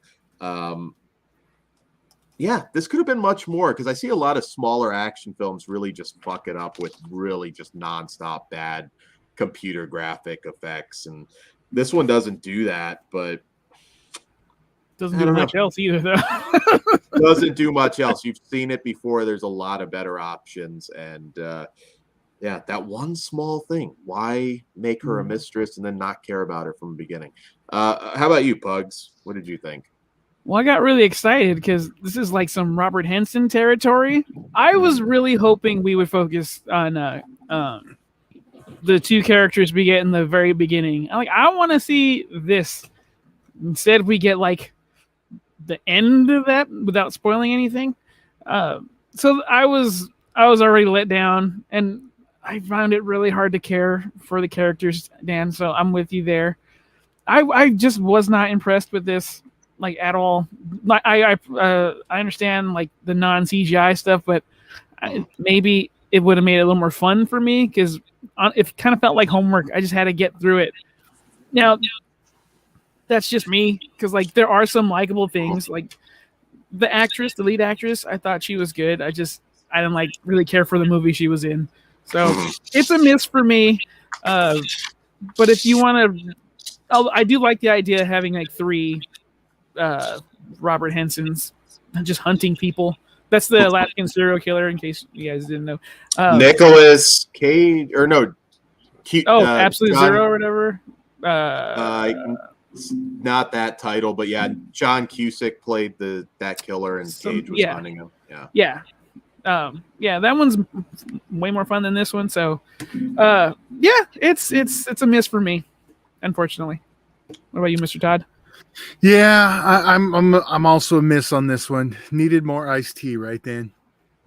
Yeah, this could have been much more, because I see a lot of smaller action films really just fuck it up with really just nonstop bad computer graphic effects, and this one doesn't do that, but doesn't do much else either, though. Doesn't do much else. You've seen it before. There's a lot of better options, and yeah, that one small thing. Why make her a mistress and then not care about her from the beginning? How about you, Pugs? What did you think? Well, I got really excited because this is like some Robert Henson territory. I was really hoping we would focus on the 2 characters we get in the very beginning. I want to see this. Instead, we get like the end of that without spoiling anything. So I was already let down, and I found it really hard to care for the characters, Dan. So I'm with you there. I just was not impressed with this. Like, at all. I understand like the non-CGI stuff, but maybe it would have made it a little more fun for me, because it kind of felt like homework. I just had to get through it. Now, that's just me, because like there are some likable things. Like the lead actress, I thought she was good. I didn't like really care for the movie she was in. So it's a miss for me. But if you want to, I do like the idea of having like 3 Robert Hensons just hunting people. That's the Alaskan serial killer, in case you guys didn't know. Nicholas Cage, or no, Absolute John, Zero or whatever. Not that title, but yeah, John Cusack played that killer, and Cage was hunting him. Yeah. That one's way more fun than this one. So, it's a miss for me, unfortunately. What about you, Mr. Todd? Yeah, I'm also a miss on this one. Needed more iced tea, right, Dan?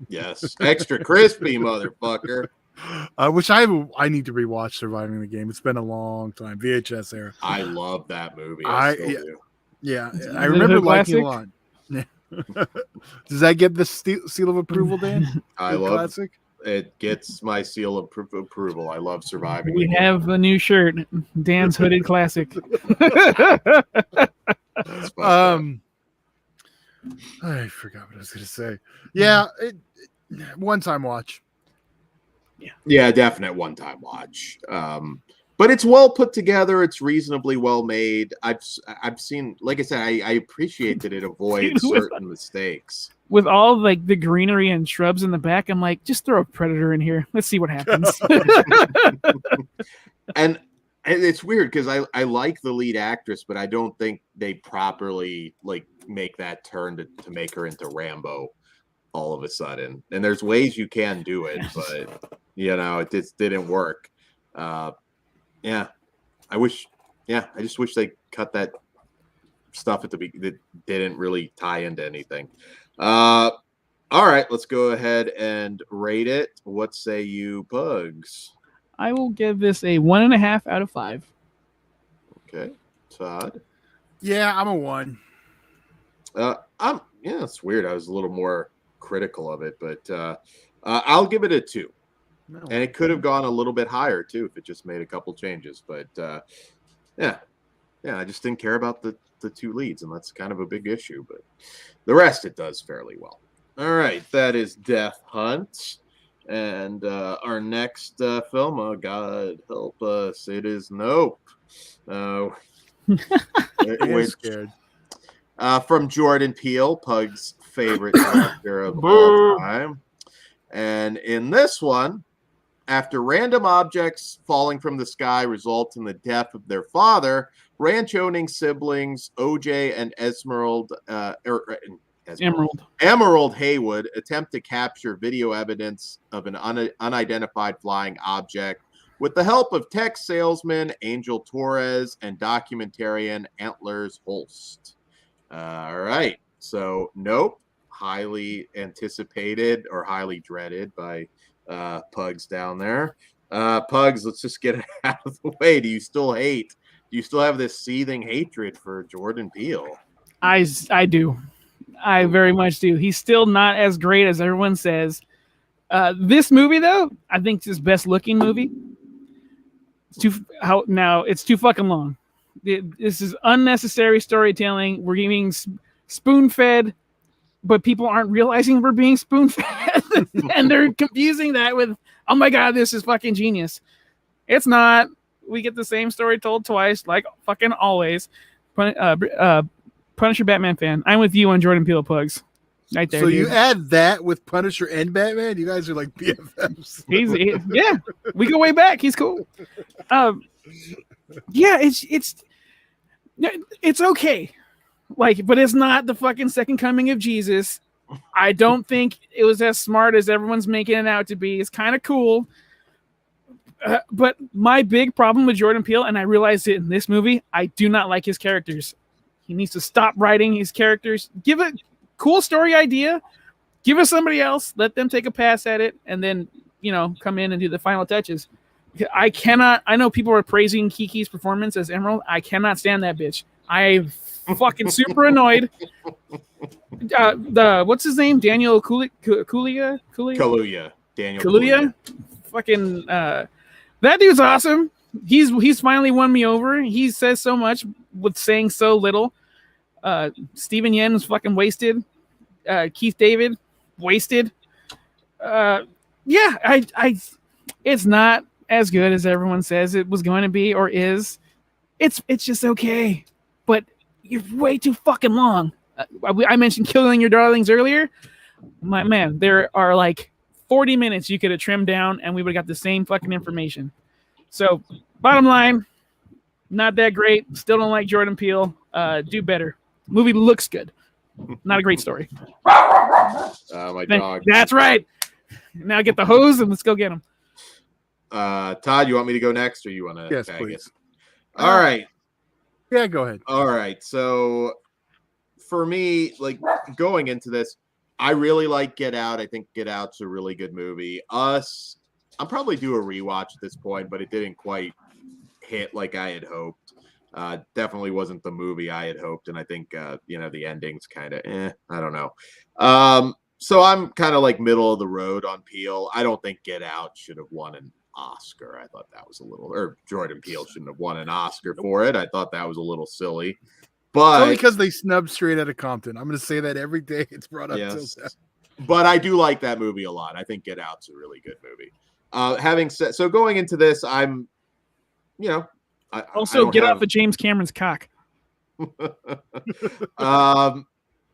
Yes, extra crispy, motherfucker. Which I need to rewatch Surviving the Game. It's been a long time. VHS era. I love that movie. Yeah, I remember liking it a lot. Does that get the seal of approval, Dan? I love classic. It gets my seal of approval. I love Surviving. We have a new shirt, Dan's Hooded Classic. I forgot what I was going to say. Yeah, one-time watch. Yeah, definite one-time watch. But it's well put together. It's reasonably well made. I've seen, like I said, I appreciate that it avoids certain mistakes. With all like the greenery and shrubs in the back, I'm like, just throw a predator in here. Let's see what happens. And it's weird because I like the lead actress, but I don't think they properly like make that turn to make her into Rambo all of a sudden. And there's ways you can do it, but it just didn't work. I just wish they cut that stuff at the beginning that didn't really tie into anything. All right, let's go ahead and rate it. What say you, Pugs? I will give this a 1.5 out of 5. Okay, Todd. Yeah, I'm a 1. It's weird. I was a little more critical of it, but I'll give it a 2. No. And it could have gone a little bit higher too if it just made a couple changes. But I just didn't care about the 2 leads, and that's kind of a big issue. But the rest it does fairly well. All right, that is Death Hunt, and our next film. Oh God, help us! It is Nope. Which, scared. From Jordan Peele, Pug's favorite director of all time, and in this one, after random objects falling from the sky result in the death of their father, ranch-owning siblings OJ and Emerald Haywood attempt to capture video evidence of an unidentified flying object with the help of tech salesman Angel Torres and documentarian Antlers Holst. All right, so Nope, highly anticipated or highly dreaded by Pugs down there. Pugs, let's just get it out of the way. Do you still have this seething hatred for Jordan Peele? I do. I very much do. He's still not as great as everyone says. This movie, though, I think it's his best looking movie. It's too fucking long. This is unnecessary storytelling. We're getting spoon-fed, but people aren't realizing we're being spoon-fed. And they're confusing that with, oh my God, this is fucking genius. It's not. We get the same story told twice, like fucking always. Punisher Batman fan. I'm with you on Jordan Peele, Pugs. Right there. So you add that with Punisher and Batman? You guys are like BFFs. Yeah, we go way back. He's cool. It's okay. But it's not the fucking second coming of Jesus. I don't think it was as smart as everyone's making it out to be. It's kind of cool. But my big problem with Jordan Peele, and I realized it in this movie, I do not like his characters. He needs to stop writing his characters. Give a cool story idea. Give us somebody else. Let them take a pass at it, and then come in and do the final touches. I know people are praising Kiki's performance as Emerald. I cannot stand that bitch. I'm fucking super annoyed. What's his name? Daniel Kaluuya? Daniel Kaluuya? Fucking that dude's awesome. He's finally won me over. He says so much with saying so little. Steven Yeun was fucking wasted. Keith David, wasted. It's not as good as everyone says it was going to be or is. It's just okay, but you're way too fucking long. I mentioned Killing Your Darlings earlier. My man, there are like 40 minutes you could have trimmed down, and we would have got the same fucking information. So, bottom line, not that great. Still don't like Jordan Peele. Do better. Movie looks good. Not a great story. My dog. That's right. Now get the hose and let's go get him. Todd, you want me to go next, or you want to? Yes, please. All right. Yeah, go ahead. All right. So, for me, like going into this, I really like Get Out. I think Get Out's a really good movie. Us, I'm probably due a rewatch at this point, but it didn't quite hit like I had hoped. Definitely wasn't the movie I had hoped, and I think the ending's kind of I don't know. So I'm kind of like middle of the road on Peele. I don't think Get Out should have won an Oscar. I thought that was a little, or Jordan Peele shouldn't have won an Oscar for it. I thought that was a little silly. But it's only because they snubbed Straight Outta Compton. I'm going to say that every day it's brought up. Yes. But I do like that movie a lot. I think Get Out's a really good movie. Having said, so going into this, I'm, I get off of James Cameron's cock.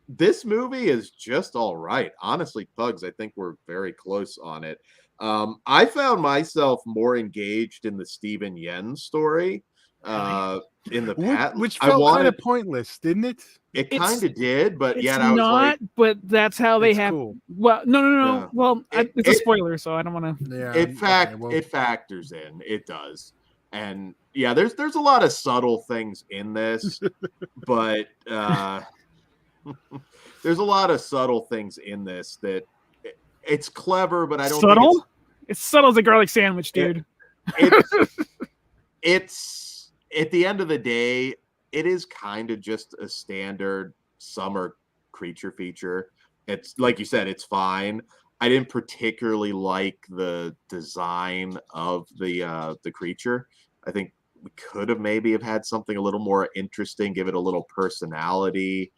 This movie is just all right. Honestly, Pugs, I think we're very close on it. I found myself more engaged in the Steven Yen story. In the past, which felt kind of pointless, didn't it? It kind of did, but yet I was not. But that's how they have. Cool. Well, no. Well, it's a spoiler, so I don't want to. Yeah, it factors in. It does, and yeah, there's a lot of subtle things in this, but there's a lot of subtle things in this that it's clever, but I don't subtle. Think it's subtle as a garlic sandwich, dude. It's at the end of the day, it is kind of just a standard summer creature feature. It's like you said, it's fine. I didn't particularly like the design of the creature. I think we could have maybe have had something a little more interesting, give it a little personality.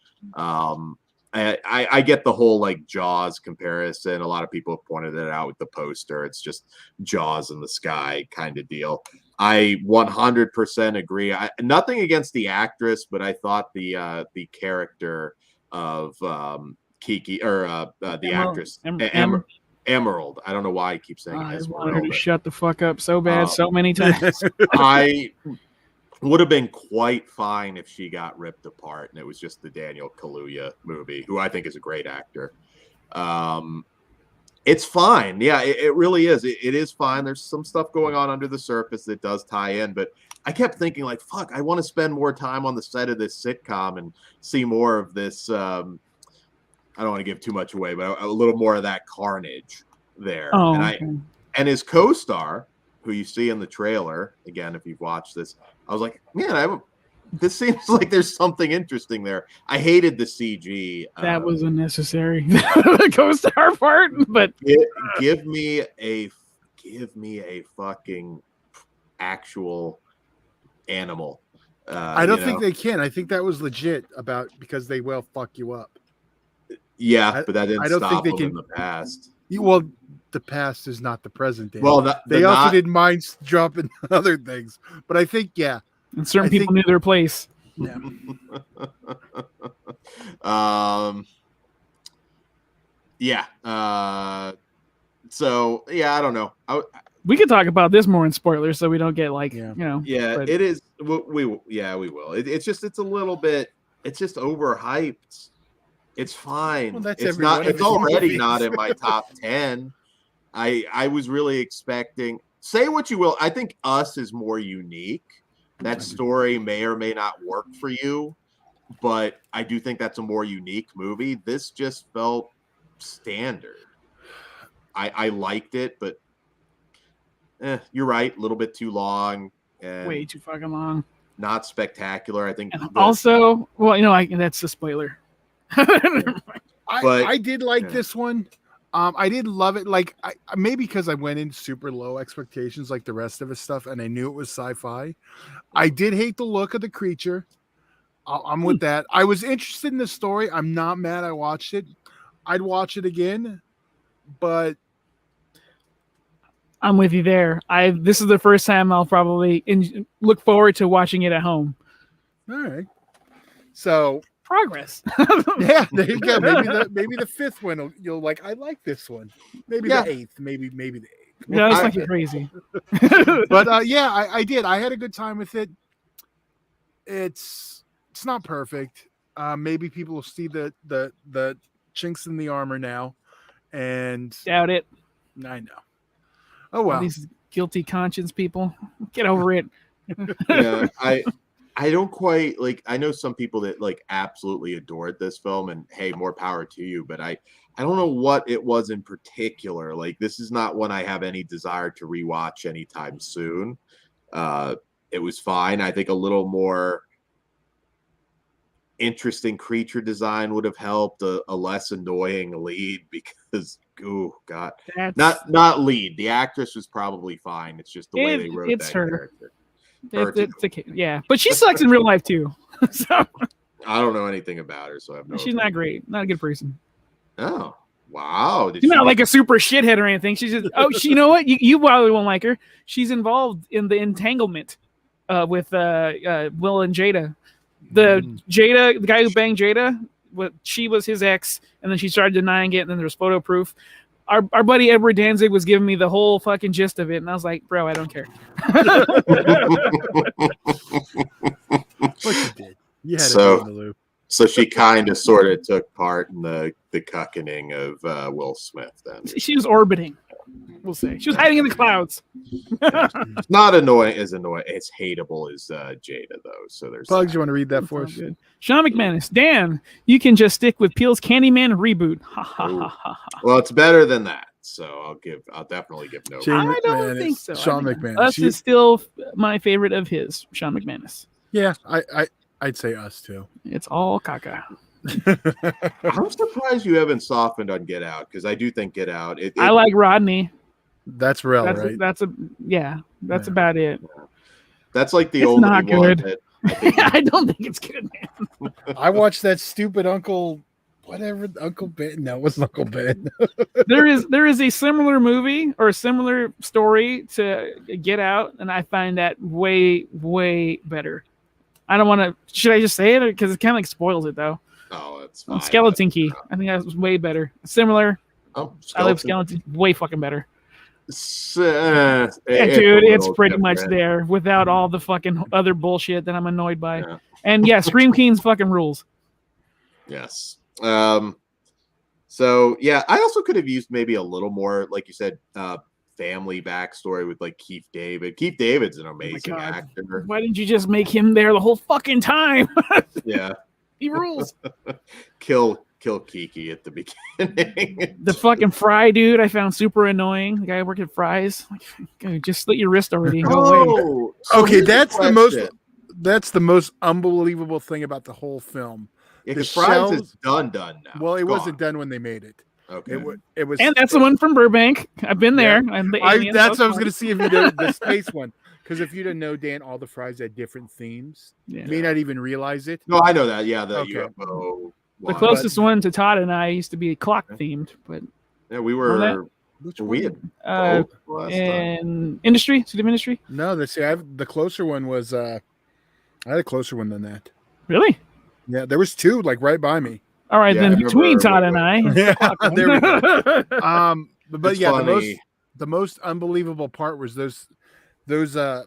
I get the whole like Jaws comparison. A lot of people have pointed it out with the poster. It's just Jaws in the sky kind of deal. I 100% agree. Nothing against the actress, but I thought the character of Kiki or the actress Emerald. I don't know why I keep saying I wanted her to shut the fuck up so bad so many times. I would have been quite fine if she got ripped apart and it was just the Daniel Kaluuya movie, who I think is a great actor. It's fine. Yeah, it really is. It is fine. There's some stuff going on under the surface that does tie in, but I kept thinking like, fuck, I want to spend more time on the set of this sitcom and see more of this. I don't want to give too much away, but a little more of that carnage there. Oh, and his co-star, who you see in the trailer, again, if you've watched this, I was like, man, this seems like there's something interesting there. I hated the CG. That was unnecessary. The co-star part, but give me a fucking actual animal. I don't think they can. I think that was legit because they will fuck you up. Yeah, but that didn't stop them in the past. Well, the past is not the present. Dan. Well, they also didn't mind dropping other things, but I think and certain people knew their place. Yeah. So I don't know. We could talk about this more in spoilers, so we don't get like It is. We will. It's just a little bit. It's just overhyped. It's fine. Well, that's it's not. It's already not in my top 10. I was really expecting. Say what you will. I think Us is more unique. That story may or may not work for you, but I do think that's a more unique movie. This just felt standard. I liked it, but you're right. A little bit too long. And way too fucking long. Not spectacular. I think. Also, that's a spoiler. I did like this one. I didn't love it. Like maybe because I went in super low expectations, like the rest of his stuff, and I knew it was sci-fi. I did hate the look of the creature. I'm with that. I was interested in the story. I'm not mad I watched it. I'd watch it again, but I'm with you there. This is the first time I'll probably look forward to watching it at home. All right. So progress. Yeah, there you go. Maybe the fifth one you'll like. I like this one. Maybe the eighth. Maybe the eighth. Yeah, that's fucking crazy. But yeah, I did. I had a good time with it. It's not perfect. Maybe people will see the chinks in the armor now, and doubt it. I know. Oh well, all these guilty conscience people, get over it. Yeah, I don't quite like. I know some people that like absolutely adored this film, and hey, more power to you. But I don't know what it was in particular. Like, this is not one I have any desire to rewatch anytime soon. It was fine. I think a little more interesting creature design would have helped. A less annoying lead, because oh god, not lead. The actress was probably fine. It's just the way they wrote that character. Yeah, but she sucks in real life too. So I don't know anything about her, so I have no. She's not great. Not a good person. Oh wow! She's not like a super shithead or anything. She's just you know what? You probably won't like her. She's involved in the entanglement with Will and Jada. The guy who banged Jada, she was his ex, and then she started denying it, and then there was photo proof. Our buddy Edward Danzig was giving me the whole fucking gist of it, and I was like, bro, I don't care. What you did. You had to be in the loop. So she kind of sort of took part in the cuckening of Will Smith then. She was orbiting, we'll say. She was hiding in the clouds. It's not as hateable as Jada, though. So there's Bugs, you want to read that for us? Good. Sean McManus, Dan, you can just stick with Peele's Candyman reboot. Ha ha ha ha. Well, it's better than that, so I'll definitely give no. I don't think so. Sean McManus. Us is still my favorite of his. Sean McManus. Yeah, I'd say Us too. It's all caca. I'm surprised you haven't softened on Get Out, because I do think Get Out. I like Rodney. That's real, right? That's about it. That's like the it's only not one good. that I don't think it's good, man. I watched that stupid Uncle Ben. No, it wasn't Uncle Ben. there is a similar movie or a similar story to Get Out, and I find that way, way better. I don't want to. Should I just say it, because it kind of like spoils it though? Oh, it's fine. Skeleton Key. I think that was way better. Similar. Oh, I love Skeleton. Way fucking better. Dude, it's pretty much there without all the fucking other bullshit that I'm annoyed by. Yeah. And yeah, Scream King's fucking rules. Yes. So yeah, I also could have used maybe a little more, like you said, family backstory with like Keith David. Keith David's an amazing actor. Why didn't you just make him there the whole fucking time? Yeah. He rules. Kill Kiki at the beginning. The fucking Fry dude I found super annoying. The guy working at Fry's. Like, just slit your wrist already and go away. So okay, that's the most unbelievable thing about the whole film. Yeah, because Fry's is done now. Well, it wasn't done when they made it. Okay. It was, and that's the one from Burbank. I've been there. Yeah. That's what I was going to see if you did the space one. Because if you didn't know, Dan, all the Fries had different themes. Yeah. You may not even realize it. No, I know that. Yeah, the UFO. The closest one to Todd and I used to be clock themed, but yeah, we were. We had in industry, City of Industry. No, the closer one was. I had a closer one than that. Really? Yeah, there was two like right by me. All right, then between Todd and I. Yeah, there we go. But yeah, the most unbelievable part was those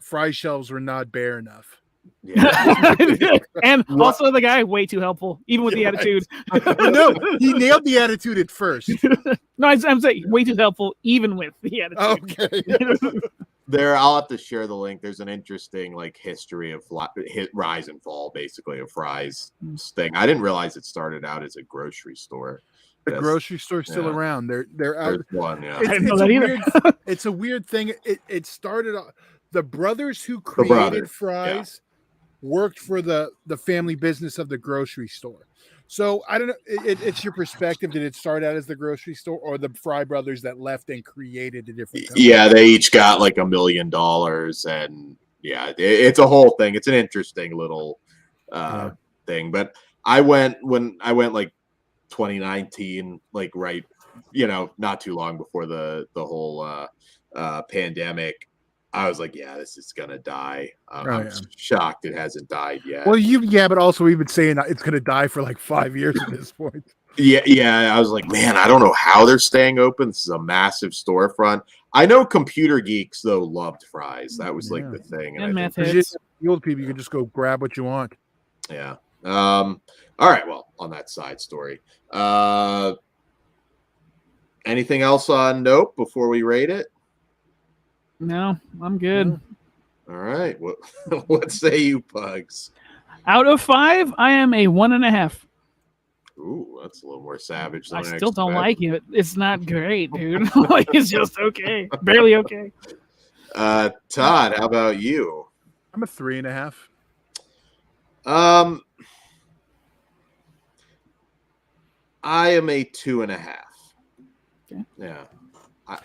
fry shelves were not bare enough. Yeah. And also the guy way too helpful, even with the attitude. No, he nailed the attitude at first. No, I'm saying way too helpful, even with the attitude. Okay. I'll have to share the link. There's an interesting like history of rise and fall, basically, of Fry's thing. I didn't realize it started out as a grocery store. The grocery store's still around. They're out. There's one, yeah. I didn't know that either. It's a weird thing. It started. The brothers who created Fry's worked for the family business of the grocery store. So I don't know. It's your perspective. Did it start out as the grocery store, or the Fry brothers that left and created a different company? Yeah, they each got like $1 million, and yeah, it's a whole thing. It's an interesting little thing. But I went like 2019, like right not too long before the whole pandemic, I was like, yeah, this is gonna die. I'm shocked it hasn't died yet. Well, but also we've been saying it's gonna die for like 5 years at this point. Yeah. I was like, man, I don't know how they're staying open. This is a massive storefront. I know computer geeks though loved Fry's. That was like the thing. And meth heads. The old people, you can just go grab what you want. Yeah. All right. Well, on that side story. Anything else on Nope before we rate it? No, I'm good. All right. What say you, Pugs? Out of 5, I am a 1.5. Ooh, that's a little more savage than I still don't like it. It's not great, dude. It's just okay. Barely okay. Todd, how about you? I'm a 3.5. I am a 2.5. Okay. Yeah.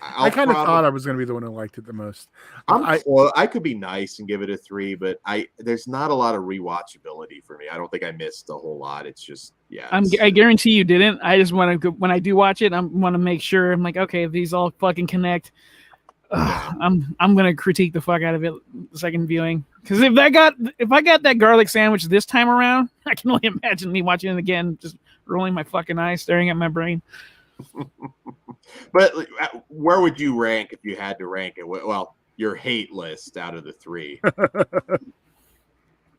I kind of thought I was going to be the one who liked it the most. I could be nice and give it a 3, but there's not a lot of rewatchability for me. I don't think I missed a whole lot. It's just I guarantee you didn't. I just want to when I do watch it, I want to make sure I'm like, okay, these all fucking connect. I'm gonna critique the fuck out of it the second viewing, because if I got that garlic sandwich this time around, I can only imagine me watching it again, just rolling my fucking eyes, staring at my brain. But where would you rank if you had to rank it? Well, your hate list out of the 3.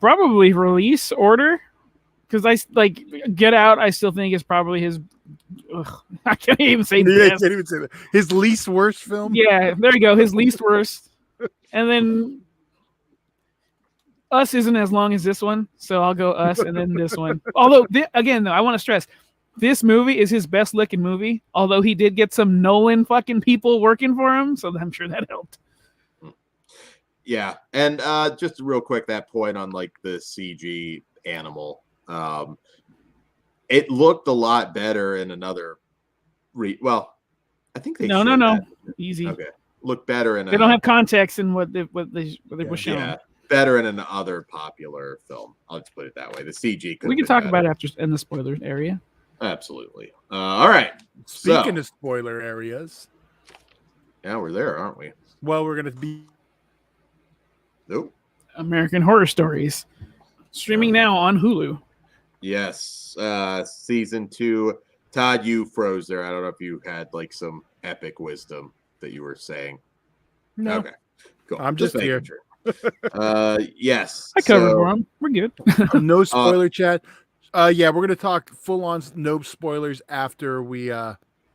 Probably release order, because I like Get Out. I still think is probably his. I can't even say can't even say that. His least worst film. Yeah, there you go. His least worst, and then Us isn't as long as this one, so I'll go Us and then this one. Although again, though, I want to stress. This movie is his best looking movie, although he did get some Nolan fucking people working for him, so I'm sure that helped. Yeah, and just real quick, that point on like the CG animal, it looked a lot better in another. I think they no, easy. Okay, look better in. They don't have context in what they were shown. Yeah, better in another popular film. I'll just put it that way. The CG. We can talk about it after in the spoiler area. Absolutely. All right. Speaking of spoiler areas. Yeah, we're there, aren't we? Well, we're going to be. Nope. American Horror Stories. Streaming now on Hulu. Yes. Season 2. Todd, you froze there. I don't know if you had like some epic wisdom that you were saying. No. Okay. Cool. I'm just here. Yes. I covered for him. We're good. No spoiler chat. Yeah, we're gonna talk full on no spoilers after we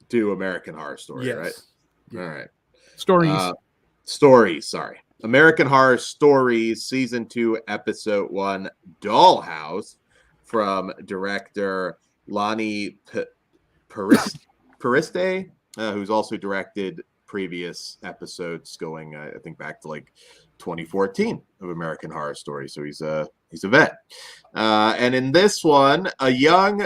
do American Horror Story, yes. right? Yeah. All right. Stories. Sorry. American Horror Stories, Season 2, Episode 1, Dollhouse, from director Lonnie Pariste, who's also directed previous episodes going, I think, back to like 2014 of American Horror Story. So he's a vet. And in this one, a young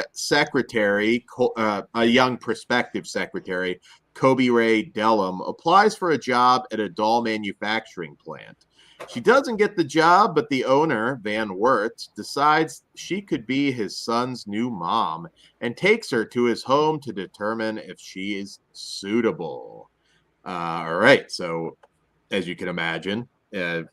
prospective secretary, Kobe Ray Dellum, applies for a job at a doll manufacturing plant. She doesn't get the job, but the owner, Van Wert, decides she could be his son's new mom and takes her to his home to determine if she is suitable. All right. So, as you can imagine,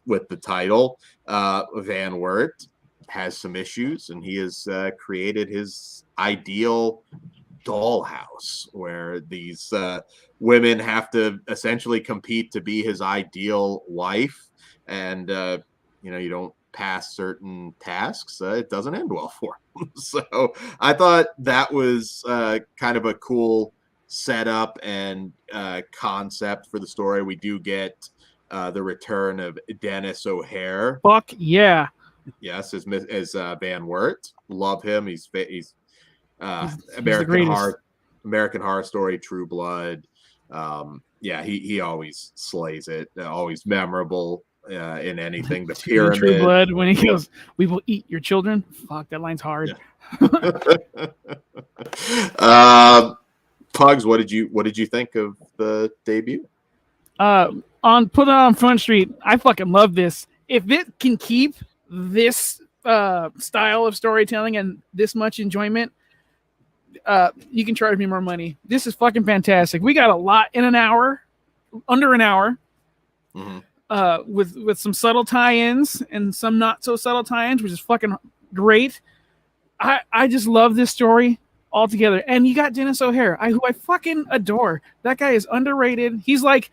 with the title, Van Wert has some issues, and he has created his ideal dollhouse where these women have to essentially compete to be his ideal wife. And, you don't pass certain tasks, it doesn't end well for him. So I thought that was kind of a cool setup and concept for the story. We do get the return of Dennis O'Hare. Fuck yeah. Yes, as Van Wert. Love him. He's American Horror Story, True Blood. He always slays it. Always memorable in anything. The Pyramid. True Blood, when he goes, "We will eat your children." Fuck, that line's hard. Yeah. Pugs, what did you think of the debut? Put It On Front Street. I fucking love this. If it can keep this style of storytelling and this much enjoyment, you can charge me more money. This is fucking fantastic. We got a lot in an hour, under an hour, with some subtle tie-ins and some not so subtle tie-ins, which is fucking great. I just love this story altogether. And you got Dennis O'Hare, who I fucking adore. That guy is underrated. He's like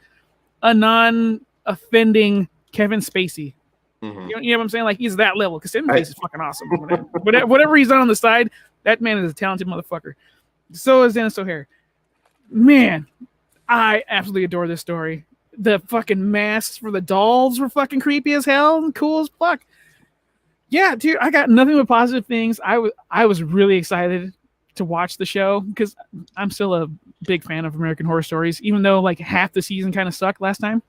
a non-offending Kevin Spacey. You know what I'm saying? Like, he's that level, because Kevin Spacey is fucking awesome. Whatever he's done on the side, that man is a talented motherfucker. So is Dennis O'Hare. Man, I absolutely adore this story. The fucking masks for the dolls were fucking creepy as hell and cool as fuck. Yeah, dude, I got nothing but positive things. I was really excited to watch the show because I'm still a big fan of American Horror Stories, even though like half the season kind of sucked last time.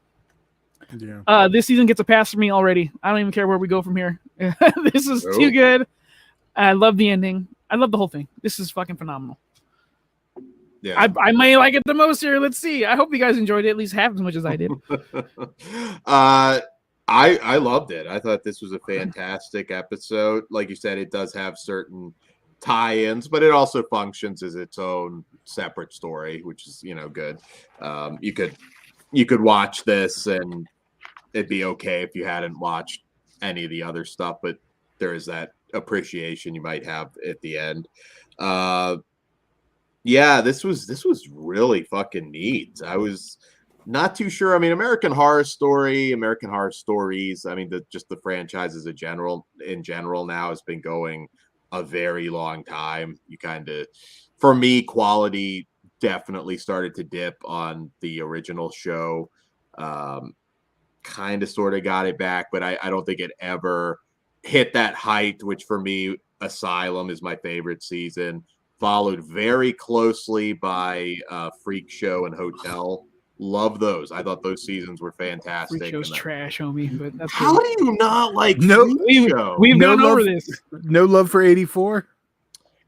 Yeah. This season gets a pass for me already. I don't even care where we go from here. This is too good. I love the ending. I love the whole thing. This is fucking phenomenal. Yeah, I may like it the most here. Let's see. I hope you guys enjoyed it at least half as much as I did. I loved it. I thought this was a fantastic episode. Like you said, it does have certain tie-ins, but it also functions as its own separate story, which is, good. You could watch this and it'd be okay if you hadn't watched any of the other stuff, but there is that appreciation you might have at the end. This was really fucking neat. I was not too sure. I mean, American Horror Stories, I mean, the franchises in general now has been going a very long time. For me, quality definitely started to dip on the original show. Kind of sort of got it back, but I don't think it ever hit that height, which for me, Asylum is my favorite season, followed very closely by Freak Show and Hotel. Love those. I thought those seasons were fantastic. Freak Show's trash, homie. But that's how do you not like Freak Show? We've gone over this. No love for 84?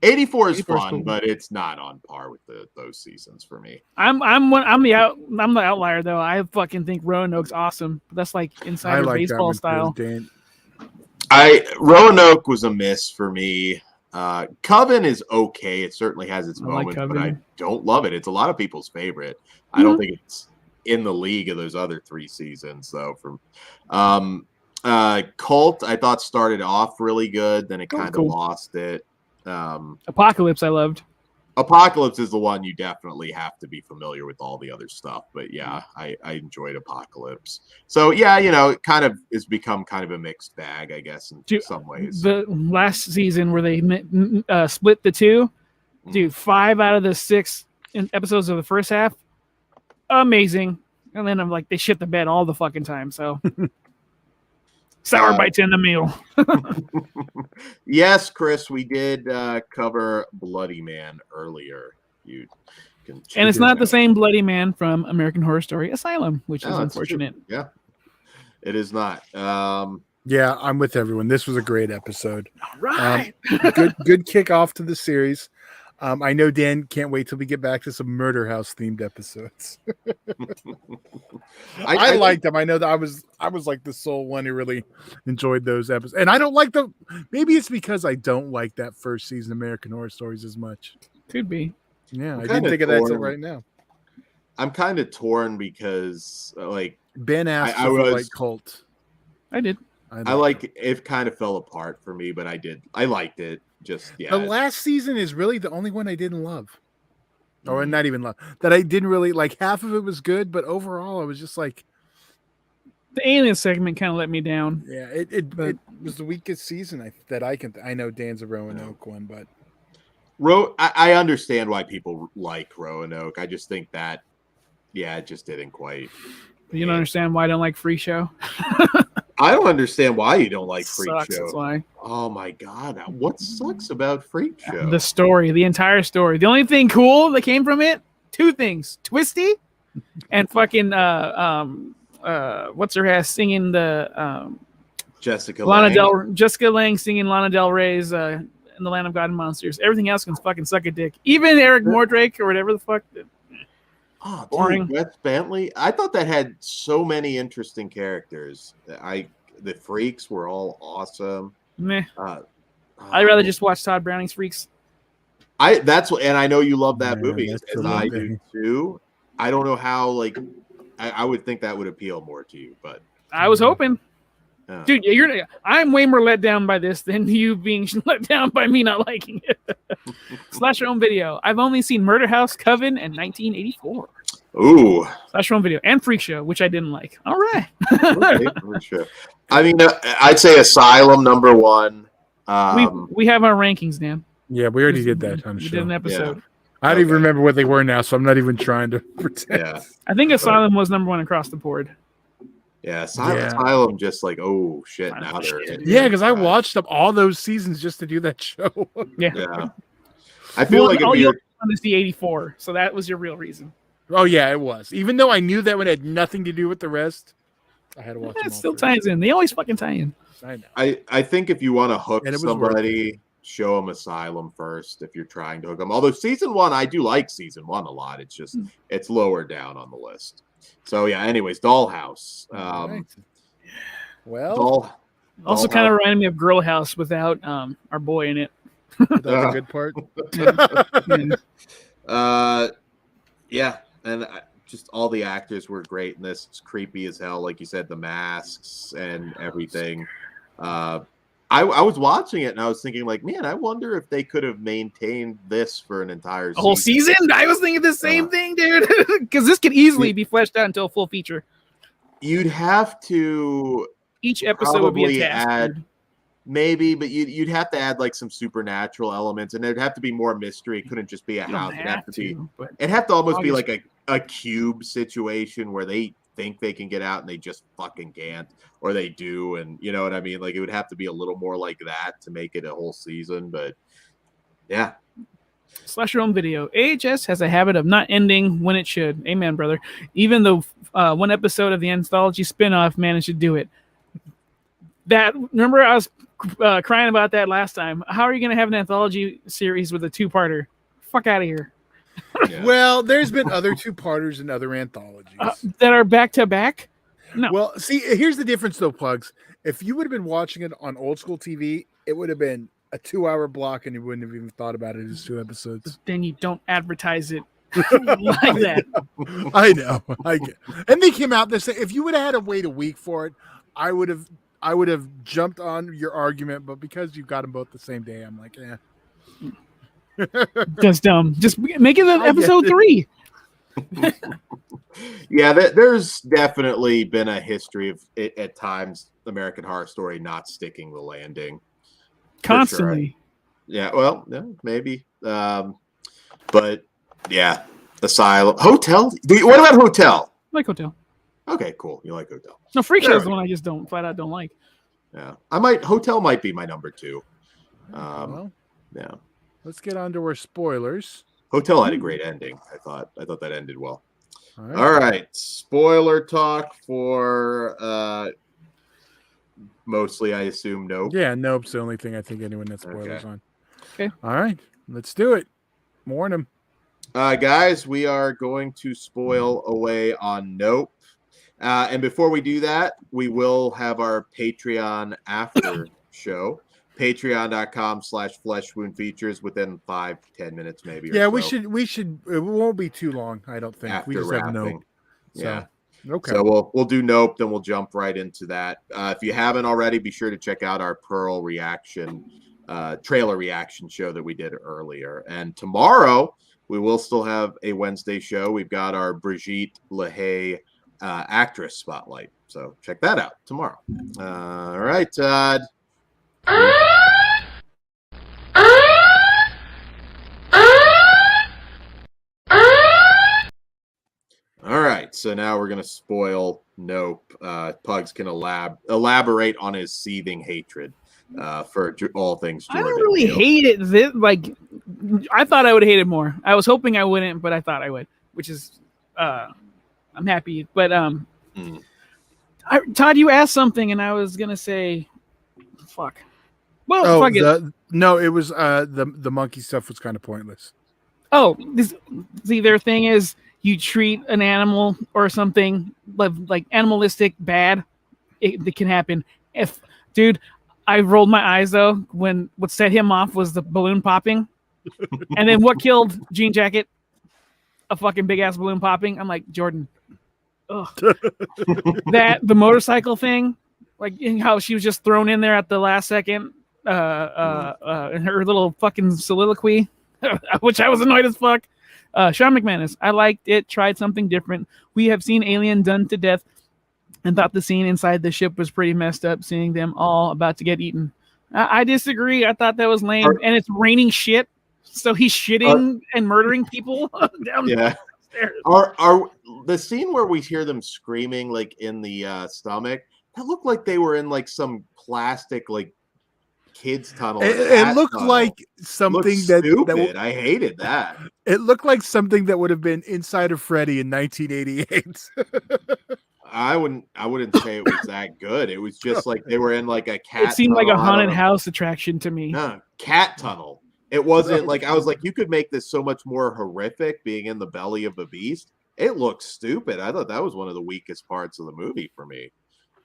84 is fun, cool, but it's not on par with those seasons for me. I'm the outlier though. I fucking think Roanoke's awesome. That's like insider baseball style. Roanoke was a miss for me. Coven is okay. It certainly has its moments, but I don't love it. It's a lot of people's favorite. I don't think it's in the league of those other 3 seasons though. From Cult, I thought started off really good, then it kind of lost it. Apocalypse I loved. Apocalypse is the one you definitely have to be familiar with all the other stuff, but yeah, I enjoyed Apocalypse. So yeah, it kind of has become kind of a mixed bag, I guess, in some ways. The last season where they split the 2, dude, 5 out of the 6 episodes of the first half, amazing, and then I'm like, they shit the bed all the fucking time, so sour bites in the meal. Yes, Chris, we did cover Bloody Man earlier. And it's not the same Bloody Man from American Horror Story Asylum, which is unfortunate. Yeah, it is not. Yeah, I'm with everyone. This was a great episode. All right. Good kickoff to the series. I know Dan can't wait till we get back to some Murder House themed episodes. I liked them. I know that I was like the sole one who really enjoyed those episodes. And I don't like maybe it's because I don't like that first season of American Horror Stories as much. Could be. Yeah, I didn't think of that till right now. I'm kind of torn because like Ben asked if I like Cult. I did. I like it kind of fell apart for me, but I liked it. The last season is really the only one I didn't love, or not even love, that I didn't really like. Half of it was good, but overall I was just like, the alien segment kind of let me down. Yeah, it was the weakest season that I can. I know Dan's a Roanoke one, but I understand why people like Roanoke. I just think that it just didn't quite. You don't understand why I don't like Free Show. I don't understand why you don't like Freak Show. That's why. Oh my god, what sucks about Freak Show? The story, the entire story. The only thing cool that came from it, 2 things: Twisty, and fucking what's her ass singing the Jessica Lange singing Lana Del Rey's "In the Land of God and Monsters." Everything else can fucking suck a dick. Even Eric Mordrake or whatever the fuck. Oh, boring. Dude, Wes Bentley. I thought that had so many interesting characters. The freaks were all awesome. Meh. I'd rather just watch Todd Browning's Freaks. And I know you love that Man, movie that's as the I one do thing. too. I don't know how. Like, I would think that would appeal more to you, but I was hoping. uh, Dude, I'm way more let down by this than you being let down by me not liking it. Slasher Home Video. I've only seen Murder House, Coven, and 1984. ooh, Slasher Home Video and Freak Show, which I didn't like. All right. okay, for sure. I mean, I'd say Asylum number 1. We have our rankings, Dan. Yeah, we already did that on the We show. did an episode. I don't even remember what they were now, so I'm not even trying to pretend. Yeah, I think Asylum was number 1 across the board. yeah, Asylum just like, oh shit, now they're Yeah, because I watched up all those seasons just to do that show. Yeah, I feel like if all you're you want is the 84, so that was your real reason. Oh yeah, it was. Even though I knew that one had nothing to do with the rest, I had to watch them It all still three. ties in. They always fucking tie in. I know. I think if you want to hook And it was worth somebody, show them Asylum first if you're trying to hook them. Although season 1, I do like season 1 a lot. It's just it's lower down on the list. So yeah. Anyways, Dollhouse. Right. Well, Also, Dollhouse. kind of reminded me of Girl House without our boy in it. that's the good part. Yeah, and just all the actors were great in this. It's creepy as hell, like you said, the masks and everything. I was watching it and I was thinking, like, man, I wonder if they could have maintained this for an entire A whole season? I was thinking the same thing, dude. Because this could easily be fleshed out into a full feature. You'd have to each episode would be a probably task. add, maybe, but you'd have to add like some supernatural elements, and there'd have to be more mystery. It couldn't just be a house. It'd have to almost be like a cube situation where they think they can get out and they just fucking can't, or they do, and you know what I mean? Like, it would have to be a little more like that to make it a whole season. But yeah. Slasher Home Video. AHS has a habit of not ending when it should. Amen, brother. Even though one episode of the anthology spinoff managed to do it. Remember I was crying about that last time. How are you going to have an anthology series with a 2-parter? Fuck out of here. Yeah. Well, there's been other 2-parters and other anthologies that are back to back. No. Well, see, here's the difference, though, Pugs. If you would have been watching it on old school TV, it would have been a 2-hour block, and you wouldn't have even thought about it as 2 episodes. Then you don't advertise it like that. I know. I get. And they came out this. If you would have had to wait a week for it, I would have jumped on your argument. But because you got them both the same day, I'm like, yeah. Just dumb. Just make it episode 3. Yeah, there's definitely been a history of it, at times, American Horror Story not sticking the landing. Constantly. Sure. Yeah, well, yeah, maybe. But yeah, Asylum. Hotel? What about Hotel? I like Hotel. Okay, cool. You like Hotel. No, Freak Show is the one I just flat out don't like. Yeah. Hotel might be my number 2. Well, yeah. Let's get on to our spoilers. Hotel had a great ending. I thought that ended well. All right. Spoiler talk for mostly, I assume, Nope. Yeah, Nope's the only thing I think anyone that spoilers on. Okay. All right. Let's do it. Warn them. Guys, we are going to spoil away on Nope. And before we do that, we will have our Patreon after show. Patreon.com/fleshwoundfeatures within 5-10 minutes, maybe. Yeah, or so. we should. It won't be too long, I don't think. After we just wrapping. have Nope. Yeah. Okay. So we'll do Nope, then we'll jump right into that. If you haven't already, be sure to check out our Pearl reaction, trailer reaction show that we did earlier. And tomorrow we will still have a Wednesday show. We've got our Brigitte LaHaye actress spotlight. So check that out tomorrow. All right, Todd. All right, so now we're gonna spoil Nope. Pugs can elaborate on his seething hatred for all things Jordan. I don't really Peele. hate it. Like, I thought I would hate it more. I was hoping I wouldn't, but I thought I would, which is, I'm happy. But Todd, you asked something, and I was gonna say, fuck. Well, fuck it. No, it was the monkey stuff was kind of pointless. Oh, their thing is you treat an animal or something like animalistic bad, it can happen. Dude, I rolled my eyes though when what set him off was the balloon popping. And then what killed Jean Jacket? A fucking big ass balloon popping. I'm like, Jordan. Ugh. The motorcycle thing, like how she was just thrown in there at the last second, in her little fucking soliloquy, which I was annoyed as fuck. Sean McManus, I liked it. Tried something different. We have seen Alien done to death, and thought the scene inside the ship was pretty messed up. Seeing them all about to get eaten. I disagree. I thought that was lame, and it's raining shit. So he's shitting and murdering people down the stairs. Are the scene where we hear them screaming like in the stomach? That looked like they were in like some plastic like kids tunnel. It looked like something that I hated that. It looked like something that would have been inside of Freddy in 1988. I wouldn't say it was that good. It was just like they were in like a cat. It seemed like a haunted house attraction to me. No, cat tunnel. It wasn't like, I was like, you could make this so much more horrific being in the belly of a beast. It looked stupid. I thought that was one of the weakest parts of the movie for me.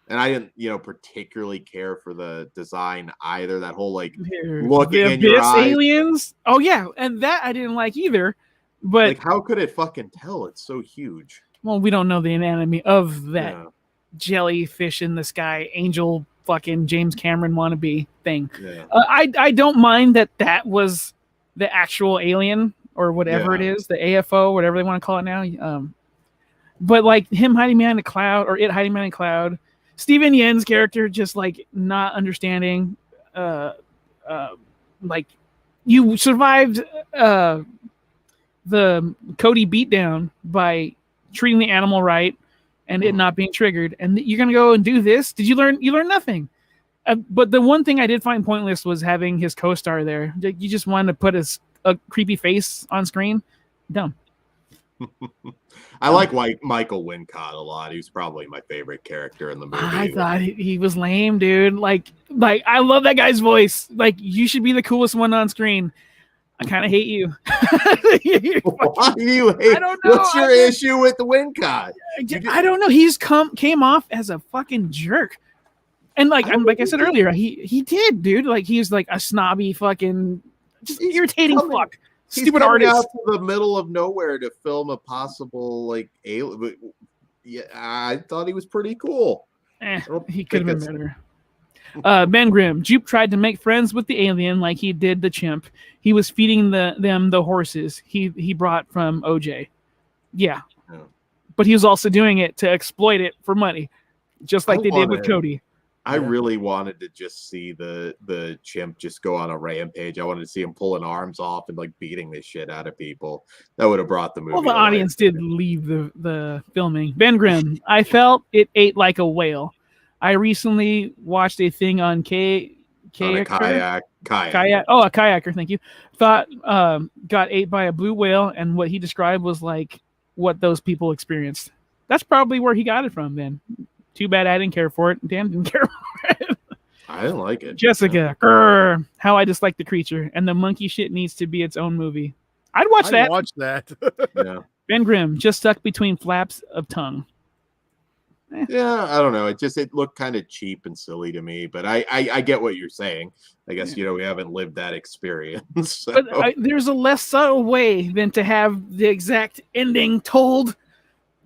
And I didn't, particularly care for the design either. That whole like looking in your eyes. Aliens. Oh yeah, and that I didn't like either. But like, how could it fucking tell? It's so huge. Well, we don't know the anatomy of that jellyfish in the sky, angel fucking James Cameron wannabe thing. Yeah. I don't mind that was the actual alien or whatever it is, the AFO, whatever they want to call it now. But like him hiding behind a cloud or it hiding behind a cloud. Steven Yeun's character just like not understanding. Like you survived the Cody beatdown by treating the animal right and it not being triggered, and you're gonna go and do this. Did you learn? You learned nothing. But the one thing I did find pointless was having his co-star there. You just wanted to put a creepy face on screen. Dumb. I like Michael Wincott a lot. He was probably my favorite character in the movie. I thought he was lame, dude. Like I love that guy's voice. Like, you should be the coolest one on screen. I kind of hate you. Why do you hate? I don't know. What's your issue with the Wincott? I don't know. He's came off as a fucking jerk, and like I said earlier, he did, dude. Like, he's like a snobby fucking just irritating fuck. Stupid artist out to the middle of nowhere to film a possible like alien. But yeah, I thought he was pretty cool. He could have been better. Ben Grimm. Jupe tried to make friends with the alien like he did the chimp. He was feeding them the horses he brought from OJ. Yeah. But he was also doing it to exploit it for money, just like they did with Cody. I really wanted to just see the chimp just go on a rampage. I wanted to see him pulling arms off and like beating the shit out of people. That would have brought the movie. Well, the audience did leave the filming. Ben Grimm. I felt it ate like a whale. I recently watched a thing on kayak. Oh, a kayaker. Thank you. Thought got ate by a blue whale, and what he described was like what those people experienced. That's probably where he got it from. Then, too bad I didn't care for it. Dan didn't care for it. I didn't like it. Jessica, how I dislike the creature, and the monkey shit needs to be its own movie. I'd watch that. Yeah. Ben Grimm just stuck between flaps of tongue. Yeah, I don't know. It looked kind of cheap and silly to me, but I get what you're saying. I guess we haven't lived that experience. So. But there's a less subtle way than to have the exact ending told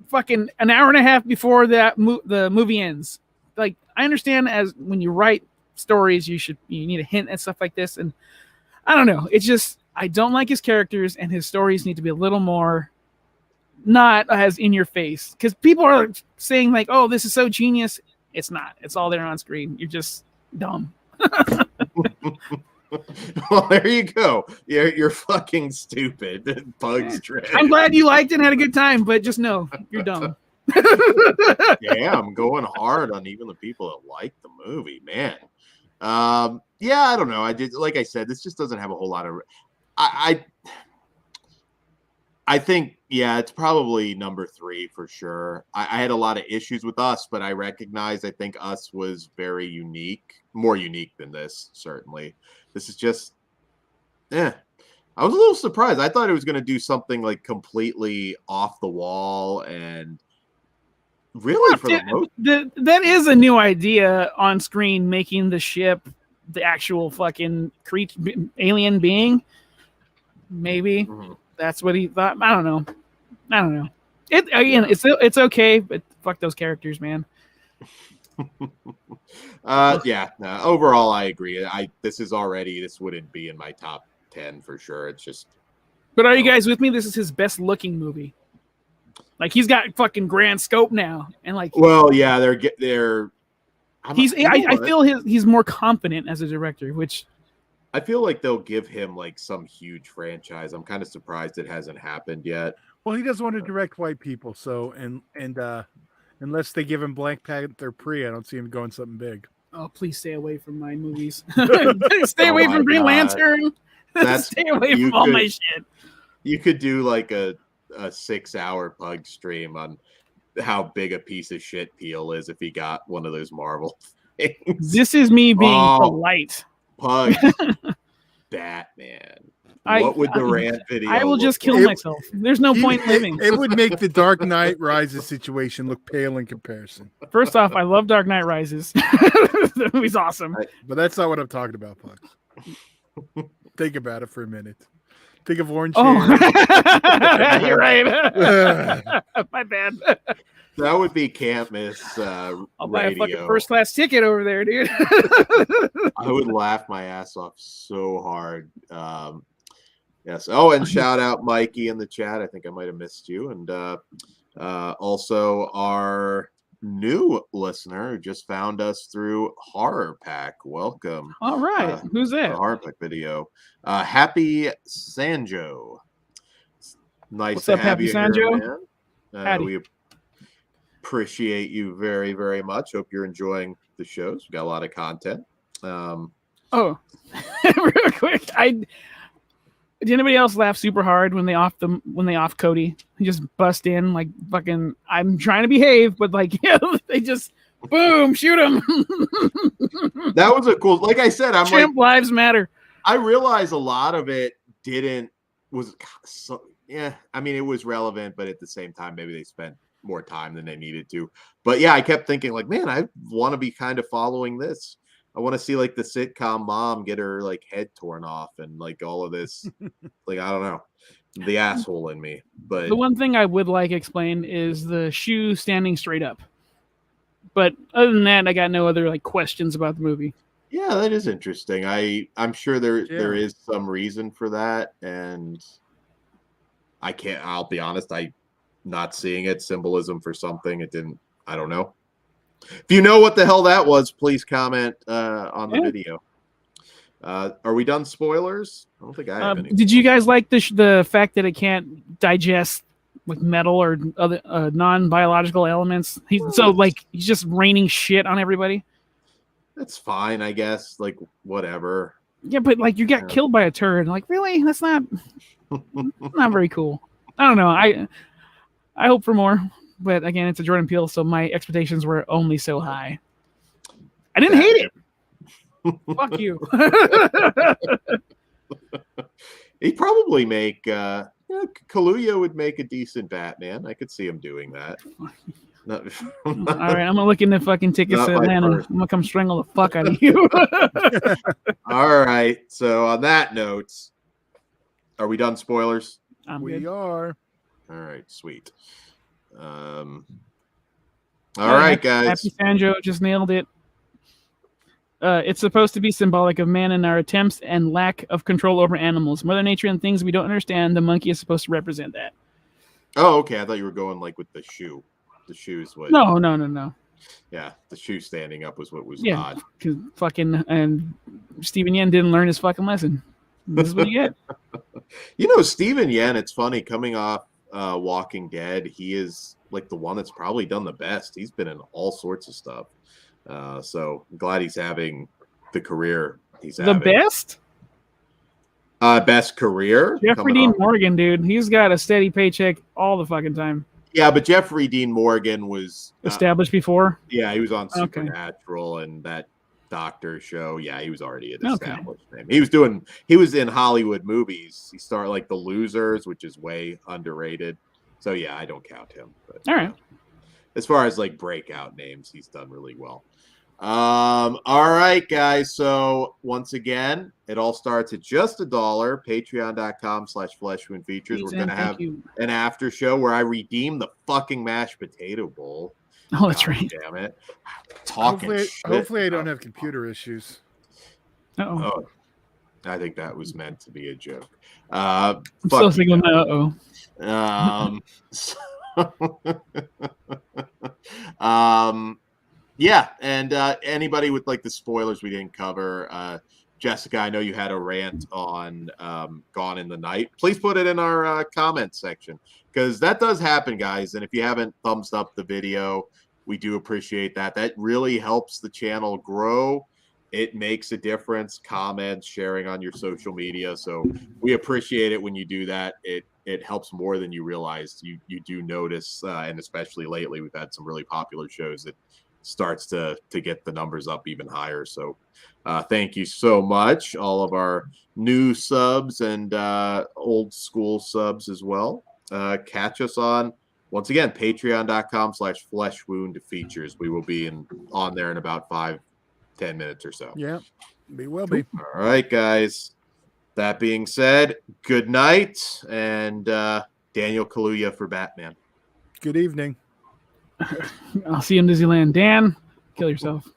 fucking an hour and a half before that the movie ends. Like, I understand as when you write stories, you need a hint and stuff like this, and I don't know. It's just I don't like his characters, and his stories need to be a little more. Not as in your face, because people are saying like, "Oh, this is so genius." It's not. It's all there on screen. You're just dumb. Well, there you go. You're fucking stupid. Bugs Dread. I'm glad you liked it and had a good time, but just know you're dumb. Yeah, I'm going hard on even the people that like the movie, man. Yeah, I don't know. Like I said, this just doesn't have a whole lot of. I think, it's probably number 3 for sure. I had a lot of issues with Us, but I think Us was very unique, more unique than this, certainly. This is just, I was a little surprised. I thought it was going to do something like completely off the wall and really for that is a new idea on screen, making the ship the actual fucking alien being. Maybe Mhm. that's what he thought. I don't know. It's okay, but fuck those characters, man. Yeah. No, overall, I agree. This wouldn't be in my top 10 for sure. It's just. But are you guys with me? This is his best looking movie. Like he's got fucking grand scope now, and like. Well, yeah, they're. I feel he's more confident as a director, which. I feel like they'll give him like some huge franchise. I'm kind of surprised it hasn't happened yet. Well, he doesn't want to direct white people, so and unless they give him Black Panther pre, I don't see him going something big. Oh, please stay away from my movies. Stay away from Green God. Lantern. Stay away from all my shit. You could do like a 6-hour Pug stream on how big a piece of shit Peele is if he got one of those Marvel things. This is me being polite. Pug, Batman. What would the rant video? I will just kill myself. There's no point living. It would make the Dark Knight Rises situation look pale in comparison. First off, I love Dark Knight Rises. The movie's awesome. But that's not what I'm talking about, Pug. Think about it for a minute. Think of Orange Hair. You're right. My bad. That would be Can't Miss I'll buy a fucking first class ticket over there, dude. I would laugh my ass off so hard. Yes. Oh, and shout out Mikey in the chat. I think I might have missed you. And also our new listener who just found us through Horror Pack. Welcome. All right. Who's that? Horror Pack video. Happy Sanjo. Nice What's to up, have Happy you Sanjo? here, man. We appreciate you very, very much. Hope you're enjoying the shows. We got a lot of content. Real quick, did anybody else laugh super hard when they off Cody? He just bust in like fucking. I'm trying to behave, but like they just boom shoot him. That was a cool. Like I said, I'm Chimp lives matter. I realize a lot of it yeah. I mean, it was relevant, but at the same time, maybe they spent more time than they needed to. But yeah, I kept thinking like, man, I want to be kind of following this. I want to see like the sitcom mom get her like head torn off and like all of this. Like, I don't know, the asshole in me. But the one thing I would like explained is the shoe standing straight up. But other than that, I got no other like questions about the movie. Yeah, that is interesting. I'm sure there is some reason for that, and I'll be honest, not seeing it, symbolism for something. It didn't, I don't know. If you know what the hell that was, please comment on the video. Are we done spoilers? I don't think I have any. Did you guys like the fact that it can't digest like metal or other non-biological elements? He's just raining shit on everybody. That's fine, I guess. Like, whatever. Yeah, but like you got killed by a turd. Like, really? That's not very cool. I don't know. I hope for more. But again, it's a Jordan Peele, so my expectations were only so high. I didn't hate it. Fuck you. He'd probably make Kaluuya would make a decent Batman. I could see him doing that. All right, I'm gonna look into fucking tickets to Atlanta. I'm gonna come strangle the fuck out of you. All right. So on that note, are we done spoilers? We are. All right, sweet. All right, guys. Happy Sanjo just nailed it. It's supposed to be symbolic of man and our attempts and lack of control over animals. Mother Nature and things we don't understand. The monkey is supposed to represent that. Oh, okay. I thought you were going like with the shoe. The shoe's what? No. Yeah, the shoe standing up was what was odd. Because fucking and Steven Yeun didn't learn his fucking lesson. This is what you get. You know, Steven Yeun, it's funny, coming off Walking Dead, he is like the one that's probably done the best. He's been in all sorts of stuff. So I'm glad he's having the career he's having. The best? Best career? Jeffrey Dean Morgan, dude. He's got a steady paycheck all the fucking time. Yeah, but Jeffrey Dean Morgan was established before. Yeah, he was on Supernatural and that Doctor show. Yeah, he was already an established name. He was in Hollywood movies. He started like The Losers, which is way underrated. So yeah, I don't count him. But, all right. As far as like breakout names, he's done really well. All right, guys. So once again, it all starts at just $1. Patreon.com/FleshWoundFeatures. We're gonna have an after show where I redeem the fucking mashed potato bowl. Oh, that's right. Damn it! Hopefully, I don't have computer issues. Oh, I think that was meant to be a joke. I'm still thinking about yeah, and anybody with like the spoilers we didn't cover, Jessica, I know you had a rant on Gone in the Night. Please put it in our comment section because that does happen, guys. And if you haven't thumbs up the video, we do appreciate that. That really helps the channel grow. It makes a difference. Comments, sharing on your social media. So we appreciate it when you do that. It helps more than you realize. You do notice, and especially lately, we've had some really popular shows that starts to get the numbers up even higher. So thank you so much, all of our new subs and old school subs as well. Catch us on, once again, patreon.com/fleshwoundfeatures. We will be on there in about 5-10 minutes or so. Yeah, we will be. All right, guys. That being said, good night, and Daniel Kaluuya for Batman. Good evening. I'll see you in Disneyland. Dan, kill yourself.